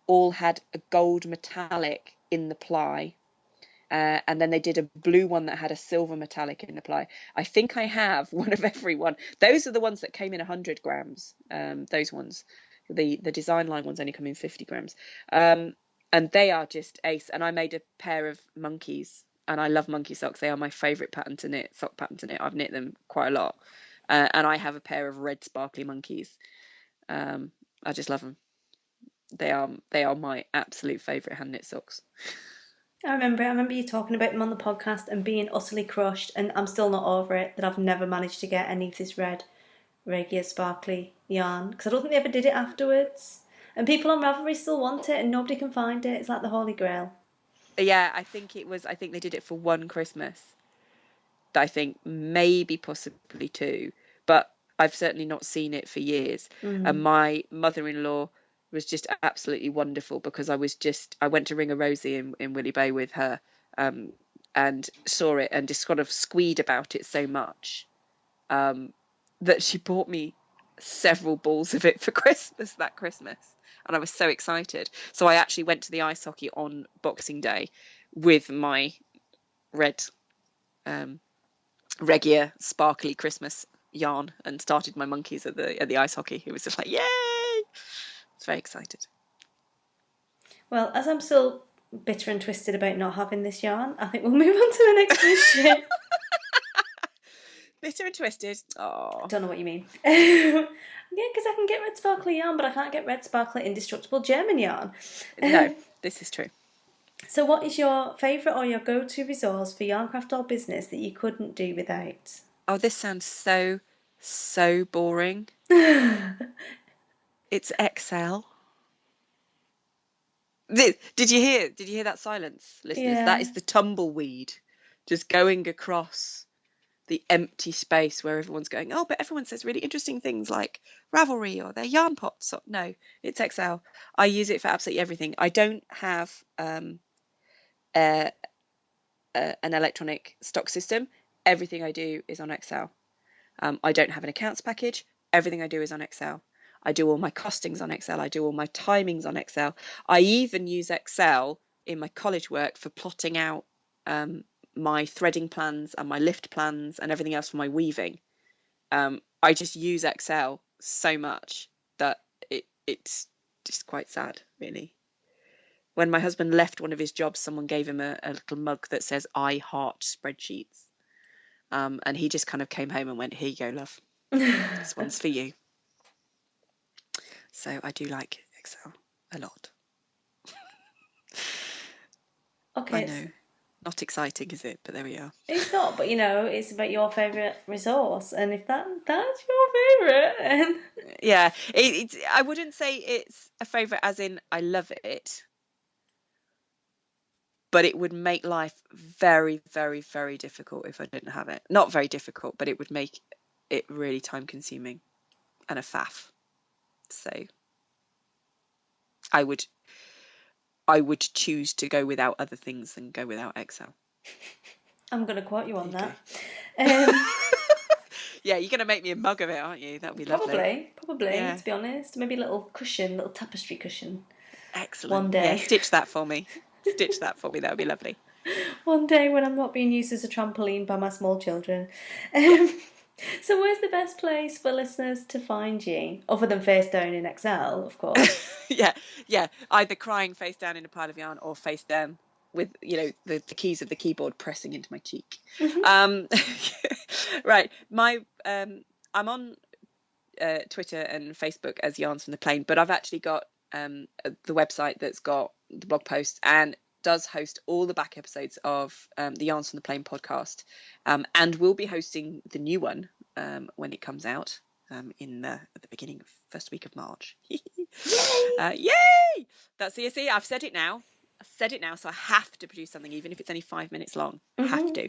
all had a gold metallic in the ply. And then they did a blue one that had a silver metallic in the ply. I think I have one of every one. Those are the ones that came in 100 grams. Those ones, the design line ones only come in 50 grams. And they are just ace. And I made a pair of monkeys, and I love monkey socks. They are my favourite pattern to knit, sock pattern to knit. I've knit them quite a lot. And I have a pair of red sparkly monkeys. I just love them. They are my absolute favourite hand knit socks. I remember you talking about them on the podcast and being utterly crushed, and I'm still not over it that I've never managed to get any of this red Regia sparkly yarn, because I don't think they ever did it afterwards. And people on Ravelry still want it, and nobody can find it. It's like the Holy Grail. Yeah, I think they did it for one Christmas. I think maybe possibly 2, but I've certainly not seen it for years. And my mother-in-law was just absolutely wonderful, because I went to Ring a Rosie in Willie Bay with her, and saw it and just kind of squeed about it so much that she bought me several balls of it for Christmas that Christmas, and I was so excited. So I actually went to the ice hockey on Boxing Day with my red Regia sparkly Christmas yarn and started my monkeys at the ice hockey. It was just like, yay! I was very excited. Well, as I'm still bitter and twisted about not having this yarn, I think we'll move on to the next question. Bitter and twisted. Oh, I don't know what you mean. Yeah, because I can get red sparkly yarn, but I can't get red sparkly indestructible German yarn. No, this is true. So what is your favourite or your go-to resource for Yarncraft or business that you couldn't do without? Oh, this sounds so boring. It's Excel. Did you hear that silence, listeners? Yeah. That is the tumbleweed just going across the empty space where everyone's going, oh, but everyone says really interesting things like Ravelry or their yarn pots. No, it's Excel. I use it for absolutely everything. I don't have an electronic stock system. Everything I do is on Excel. I don't have an accounts package. Everything I do is on Excel. I do all my costings on Excel. I do all my timings on Excel. I even use Excel in my college work for plotting out my threading plans and my lift plans and everything else for my weaving. I just use Excel so much that it's just quite sad, really. When my husband left one of his jobs, someone gave him a little mug that says, I heart spreadsheets. And he just kind of came home and went, here you go, love. This one's for you. So I do like Excel a lot. Okay. I know. Not exciting, is it? But there we are. It's not, but it's about your favourite resource, and if that's your favourite, then... Yeah, I wouldn't say it's a favourite as in I love it, but it would make life very, very, very difficult if I didn't have it. Not very difficult, but it would make it really time consuming and a faff. So I would choose to go without other things than go without Excel. I'm going to quote you on that. Yeah, you're going to make me a mug of it, aren't you? That would be lovely. Probably, yeah. To be honest. Maybe a little tapestry cushion. Excellent. One day. Yeah, stitch that for me. That would be lovely. One day when I'm not being used as a trampoline by my small children. So where's the best place for listeners to find you? Other than face down in Excel, of course. Yeah. Either crying face down in a pile of yarn or face down with the keys of the keyboard pressing into my cheek. Right, I'm on Twitter and Facebook as Yarns from the Plain, but I've actually got the website that's got the blog posts and does host all the back episodes of the Yarns from the Plain podcast, and we'll be hosting the new one when it comes out at the beginning of first week of March. Yay! That's see, I've said it now. So I have to produce something, even if it's only 5 minutes long. Have to.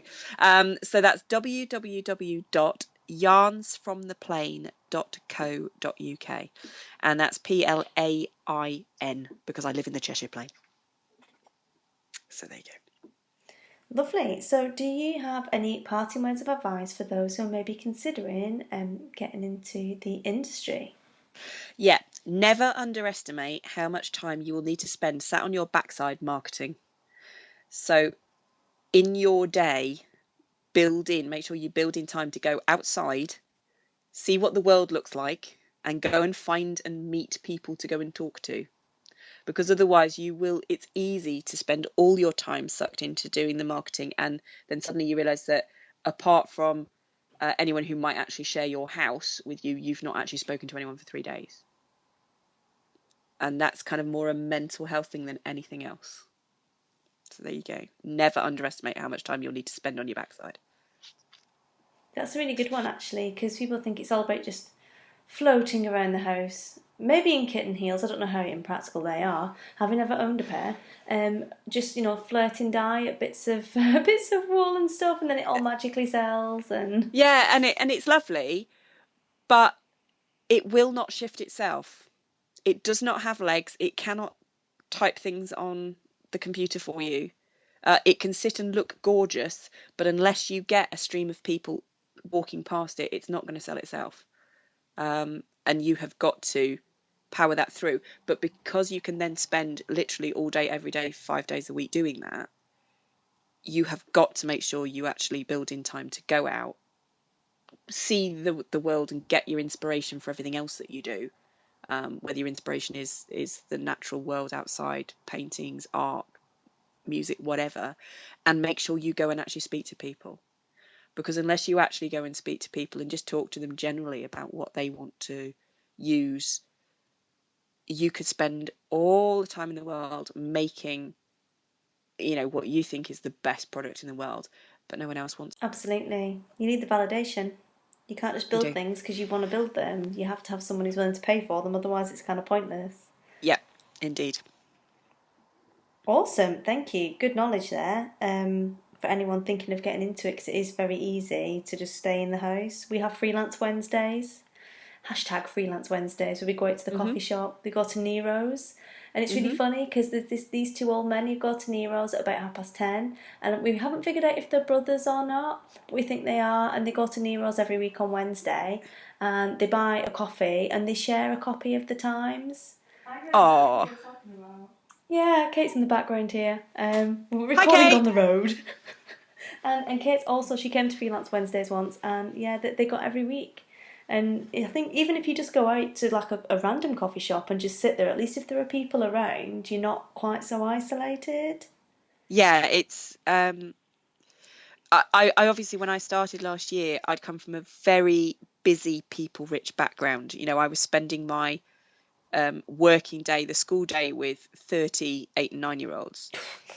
So that's www.yarnsfromtheplain.co.uk, and that's PLAIN because I live in the Cheshire Plain. So there you go. Lovely. So do you have any parting words of advice for those who may be considering getting into the industry? Yeah, never underestimate how much time you will need to spend sat on your backside marketing. So in your day, make sure you build in time to go outside, see what the world looks like, and go and find and meet people to go and talk to. Because otherwise it's easy to spend all your time sucked into doing the marketing, and then suddenly you realise that apart from anyone who might actually share your house with you, you've not actually spoken to anyone for 3 days. And that's kind of more a mental health thing than anything else. So there you go. Never underestimate how much time you'll need to spend on your backside. That's a really good one, actually, because people think it's all about just floating around the house, maybe in kitten heels. I don't know how impractical they are, having never owned a pair. Just flirting dye at bits of wool and stuff, and then it all magically sells. And yeah, and it's lovely, but it will not shift itself. It does not have legs. It cannot type things on the computer for you. It can sit and look gorgeous, but unless you get a stream of people walking past it, it's not going to sell itself. And you have got to power that through. But because you can then spend literally all day, every day, 5 days a week doing that, you have got to make sure you actually build in time to go out, see the world, and get your inspiration for everything else that you do. Whether your inspiration is the natural world outside, paintings, art, music, whatever, and make sure you go and actually speak to people. Because unless you actually go and speak to people and just talk to them generally about what they want to use, you could spend all the time in the world making, what you think is the best product in the world, but no one else wants. Absolutely. You need the validation. You can't just build things because you want to build them. You have to have someone who's willing to pay for them, otherwise it's kind of pointless. Yeah, indeed. Awesome, thank you. Good knowledge there. For anyone thinking of getting into it, because it is very easy to just stay in the house. We have freelance Wednesdays. # freelance Wednesdays, where we go out to the coffee shop. We go to Nero's. And it's really funny because there's these two old men who go to Nero's at about 10:30, and we haven't figured out if they're brothers or not, but we think they are, and they go to Nero's every week on Wednesday, and they buy a coffee and they share a copy of the Times. Oh. Yeah, Kate's in the background here. We're recording on the road. and Kate's also, she came to freelance Wednesdays once, and yeah, they got every week. And I think even if you just go out to like a random coffee shop and just sit there, at least if there are people around, you're not quite so isolated. Yeah, it's I obviously, when I started last year, I'd come from a very busy, people-rich background. I was spending my working day, the school day, with 30 8 and 9-year-olds,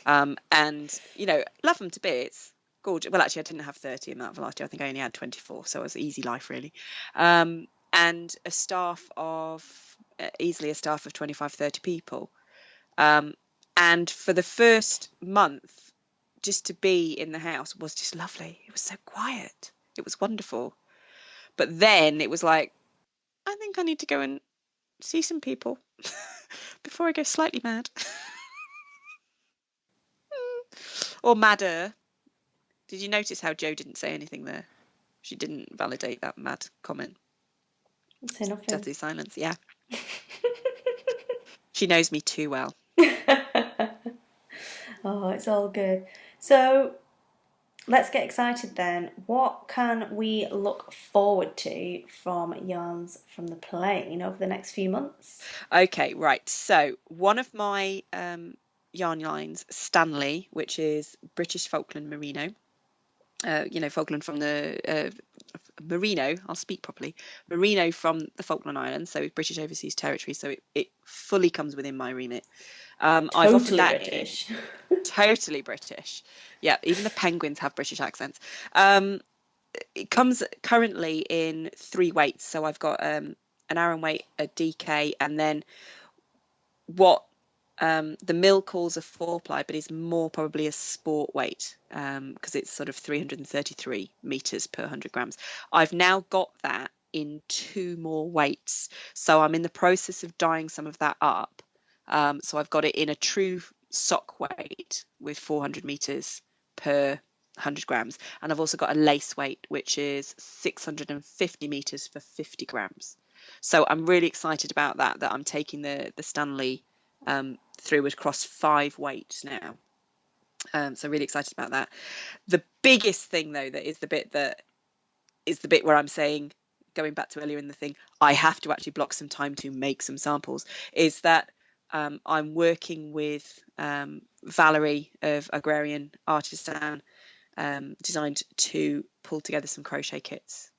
and love them to bits. Gorgeous. Well, actually, I didn't have 30 in that last year. I think I only had 24, so it was an easy life, really. And a staff of easily a staff of 25 30 people. And for the first month, just to be in the house was just lovely. It was so quiet. It was wonderful. But then it was like, I think I need to go and see some people before I go slightly mad. Or madder. Did you notice how Jo didn't say anything there? She didn't validate that mad comment. Say nothing. Deathly silence, yeah. She knows me too well. Oh, it's all good. So let's get excited then. What can we look forward to from Yarns from the Plain over the next few months? Okay, right. So one of my yarn lines Stanley, which is British Falkland Merino. Falkland from the Merino, I'll speak properly, Merino from the Falkland Islands, so British Overseas Territory, so it fully comes within my remit. I've offered Totally that British. totally British. Yeah, even the penguins have British accents. It comes currently in 3 weights, so I've got an Aran weight, a DK, and then what the mill calls a 4-ply, but is more probably a sport weight, because it's sort of 333 meters per 100 grams. I've now got that in 2 more weights, so I'm in the process of dyeing some of that up. So I've got it in a true sock weight with 400 meters per 100 grams, and I've also got a lace weight, which is 650 meters for 50 grams. So I'm really excited about that I'm taking the Stanley through across 5 weights now. So really excited about that. The biggest thing, though, that is the bit where I'm saying, going back to earlier in the thing, I have to actually block some time to make some samples, is that I'm working with Valerie of Agrarian Artisan, designed to pull together some crochet kits.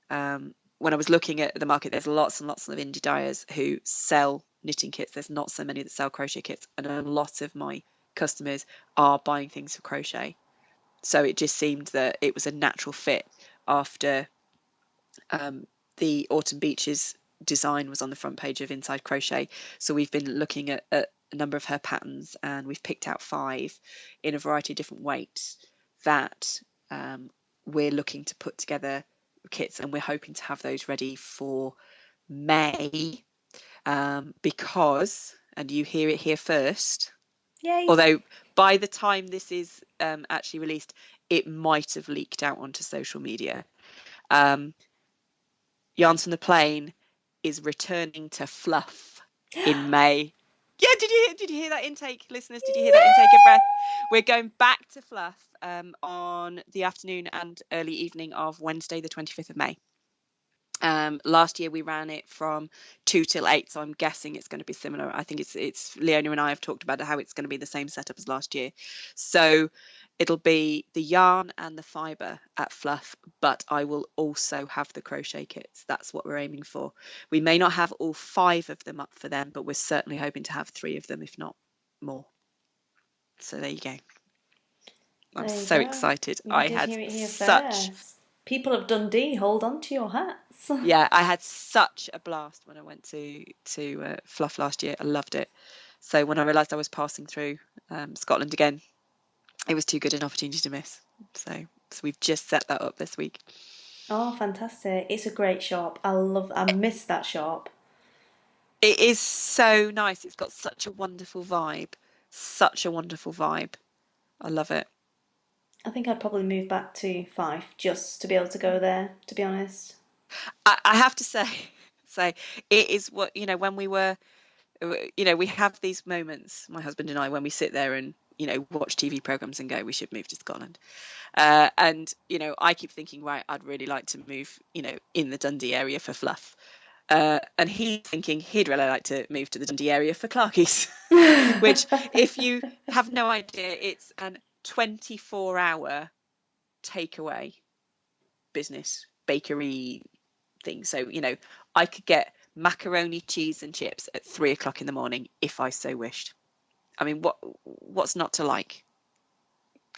When I was looking at the market, there's lots and lots of indie dyers who sell knitting kits. There's not so many that sell crochet kits, and a lot of my customers are buying things for crochet. So it just seemed that it was a natural fit after the Autumn Beaches design was on the front page of Inside Crochet. So we've been looking at a number of her patterns, and we've picked out 5 in a variety of different weights that we're looking to put together kits, and we're hoping to have those ready for May, because, and you hear it here first, Yay. although by the time this is actually released, it might have leaked out onto social media. Yarns from the Plain is returning to fluff in May. Yeah, did you hear that intake, listeners? Did you hear that intake of breath? We're going back to fluff on the afternoon and early evening of Wednesday, the 25th of May. Last year we ran it from 2 till 8, so I'm guessing it's going to be similar. I think it's Leona and I have talked about how it's going to be the same setup as last year. So it'll be the yarn and the fibre at fluff, but I will also have the crochet kits. That's what we're aiming for. We may not have all 5 of them up for them, but we're certainly hoping to have 3 of them, if not more. So there you go. I'm so excited. I had such... People of Dundee, hold on to your hats. Yeah, I had such a blast when I went to Fluff last year. I loved it. So when I realised I was passing through Scotland again, it was too good an opportunity to miss. So we've just set that up this week. Oh, fantastic. It's a great shop. I miss that shop. It is so nice. It's got such a wonderful vibe. Such a wonderful vibe. I love it. I think I'd probably move back to Fife just to be able to go there, to be honest. I have to say it is what, when we were, we have these moments, my husband and I, when we sit there and, watch TV programs and go, we should move to Scotland. And, I keep thinking, right, I'd really like to move, in the Dundee area for fluff. And he's thinking he'd really like to move to the Dundee area for Clarkies, which, if you have no idea, it's an 24-hour takeaway business, bakery thing. So, I could get macaroni, cheese and chips at 3 o'clock in the morning if I so wished. I mean, what's not to like?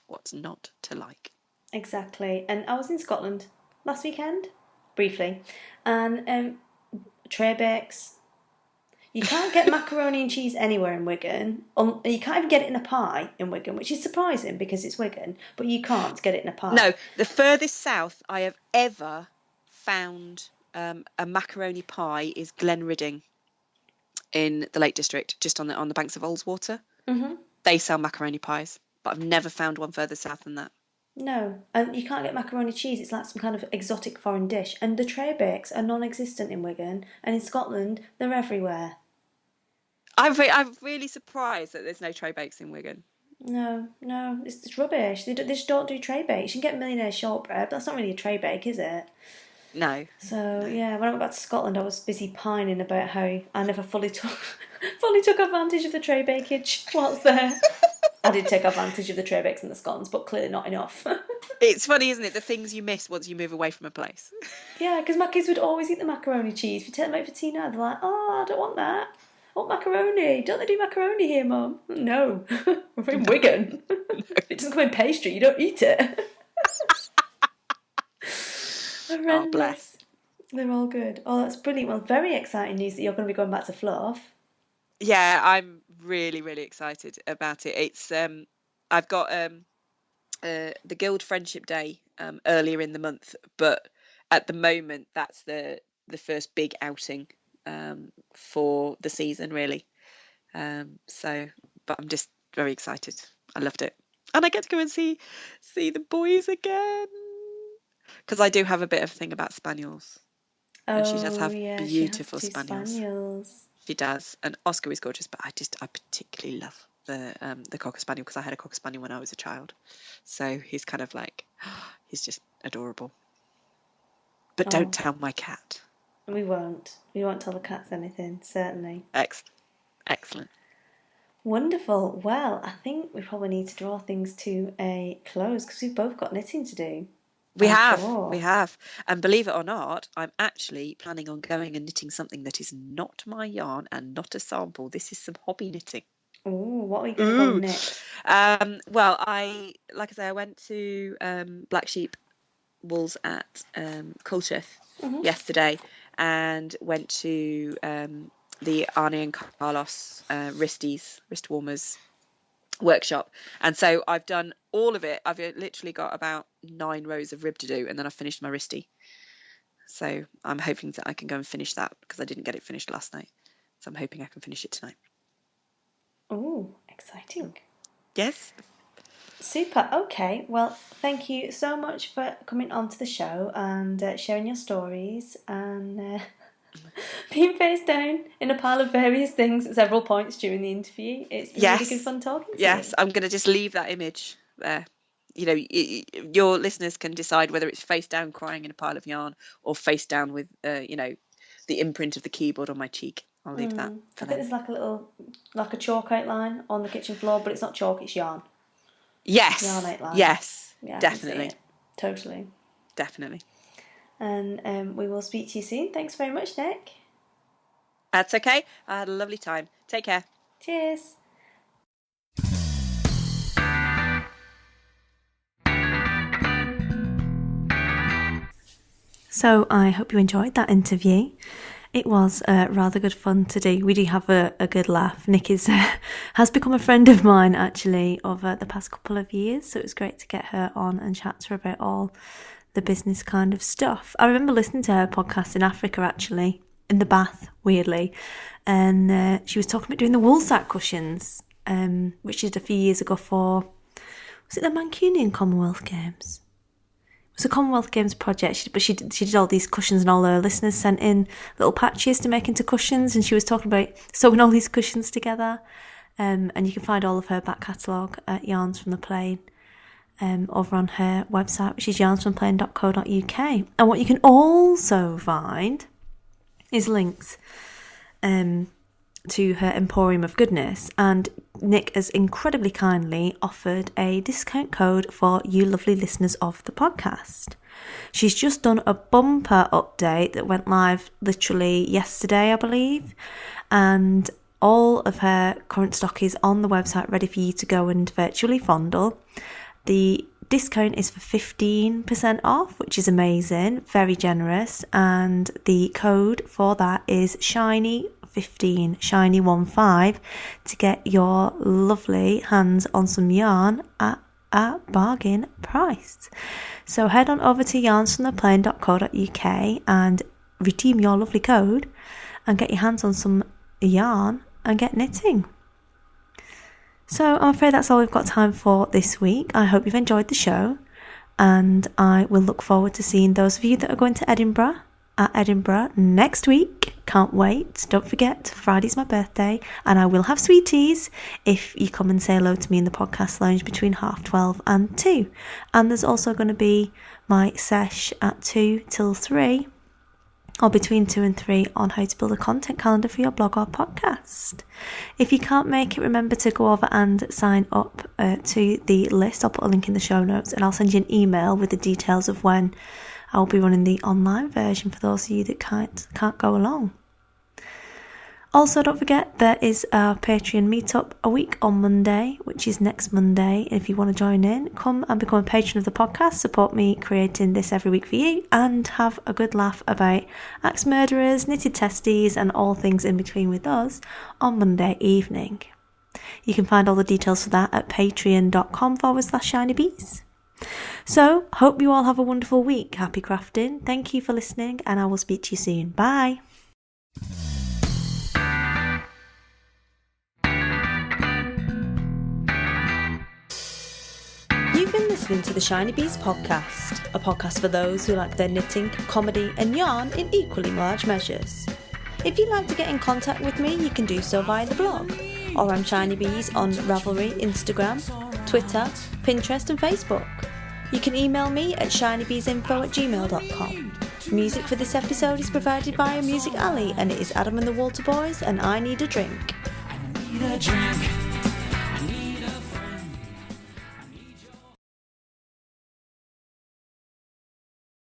What's not to like? Exactly. And I was in Scotland last weekend, briefly, and tray bakes. You can't get macaroni and cheese anywhere in Wigan. You can't even get it in a pie in Wigan, which is surprising because it's Wigan, but you can't get it in a pie. No, the furthest south I have ever found a macaroni pie is Glenridding in the Lake District, just on the banks of Ullswater. Mm-hmm. They sell macaroni pies, but I've never found one further south than that. No, and you can't get macaroni cheese. It's like some kind of exotic foreign dish. And the tray bakes are non-existent in Wigan, and in Scotland they're everywhere. I'm really surprised that there's no tray bakes in Wigan. No, it's rubbish. They just don't do tray bakes. You can get millionaire shortbread, but that's not really a tray bake, is it? No. So, yeah, when I went back to Scotland, I was busy pining about how I never fully took Fully took advantage of the tray bakage whilst there. I did take advantage of the tray bakes and the scones, but clearly not enough. It's funny, isn't it? The things you miss once you move away from a place. Yeah, because my kids would always eat the macaroni cheese. If you take them out for tea now, they're like, oh, I don't want that. I want macaroni. Don't they do macaroni here, Mum? No. We're in Wigan. If it doesn't come in pastry, you don't eat it. Horrendous. Oh, bless. They're all good. Oh, that's brilliant. Well, very exciting news that you're going to be going back to Fluff. Yeah, I'm really, really excited about it. It's I've got the Guild Friendship Day earlier in the month, but at the moment that's the first big outing for the season, really. But I'm just very excited. I loved it, and I get to go and see the boys again, because I do have a bit of a thing about spaniels. And she does have beautiful spaniels. She does, and Oscar is gorgeous, but I particularly love the Cocker Spaniel, because I had a Cocker Spaniel when I was a child. So he's kind of like, he's just adorable. But don't tell my cat. We won't. We won't tell the cats anything, certainly. Excellent. Wonderful. Well, I think we probably need to draw things to a close, because we've both got knitting to do. We have. And believe it or not, I'm actually planning on going and knitting something that is not my yarn and not a sample. This is some hobby knitting. Ooh, what are we going to go knit? Well, I went to Black Sheep Wools at Colchester yesterday, and went to the Arnie and Carlos wrist warmers workshop, and so I've done all of it. I've literally got about 9 rows of rib to do, and then I've finished my wristy. So I'm hoping that I can go and finish that, because I didn't get it finished last night, so I'm hoping I can finish it tonight. Oh, exciting. Yes. Super. Okay, well, thank you so much for coming on to the show and sharing your stories and being face down in a pile of various things at several points during the interview. It's been really good fun talking to you. Yes, I'm going to just leave that image there. You know, your listeners can decide whether it's face down crying in a pile of yarn, or face down with, the imprint of the keyboard on my cheek. I'll leave that for I think there's like a chalk outline on the kitchen floor, but it's not chalk, it's yarn. Yes. Yarn outline. Yes. Yeah, definitely. Totally. Definitely. And we will speak to you soon. Thanks very much, Nic. That's okay. I had a lovely time. Take care. Cheers. So I hope you enjoyed that interview. It was rather good fun to do. We do have a good laugh. Nic has become a friend of mine, actually, over the past couple of years. So it was great to get her on and chat to her about all the business kind of stuff. I remember listening to her podcast in Africa, actually, in the bath, weirdly. And she was talking about doing the wool sack cushions, which she did a few years ago for, was it the Mancunian Commonwealth Games? It was a Commonwealth Games project, but she did all these cushions, and all her listeners sent in little patches to make into cushions, and she was talking about sewing all these cushions together. And you can find all of her back catalogue at Yarns from the Plain over on her website, which is yarnsfromplain.co.uk. And what you can also find is links to her Emporium of Goodness, and Nic has incredibly kindly offered a discount code for you lovely listeners of the podcast. She's just done a bumper update that went live literally yesterday, I believe, and all of her current stock is on the website ready for you to go and virtually fondle. The discount is for 15% off, which is amazing, very generous, and the code for that is SHINY15, SHINY15, to get your lovely hands on some yarn at a bargain price. So head on over to yarnsfromtheplain.co.uk and redeem your lovely code and get your hands on some yarn and get knitting. So I'm afraid that's all we've got time for this week. I hope you've enjoyed the show, and I will look forward to seeing those of you that are going to Edinburgh next week. Can't wait. Don't forget, Friday's my birthday, and I will have sweeties if you come and say hello to me in the podcast lounge between 12:30 and 2. And there's also going to be my sesh at 2 till 3 or between 2 and 3 on how to build a content calendar for your blog or podcast. If you can't make it, remember to go over and sign up to the list. I'll put a link in the show notes, and I'll send you an email with the details of when I'll be running the online version for those of you that can't go along. Also, don't forget, there is our Patreon meetup a week on Monday, which is next Monday. If you want to join in, come and become a patron of the podcast, support me creating this every week for you, and have a good laugh about axe murderers, knitted testes, and all things in between with us on Monday evening. You can find all the details for that at patreon.com/Shinybees. So, hope you all have a wonderful week. Happy crafting. Thank you for listening, and I will speak to you soon. Bye. You've been listening to the Shinybees podcast, a podcast for those who like their knitting, comedy and yarn in equally large measures. If you'd like to get in contact with me, you can do so via the blog, or I'm Shinybees on Ravelry, Instagram, Twitter, Pinterest and Facebook. You can email me at shinybeesinfo@gmail.com. Music for this episode is provided by Music Alley, and it is Adam and the Water Boys and I Need a Drink. Need a drink.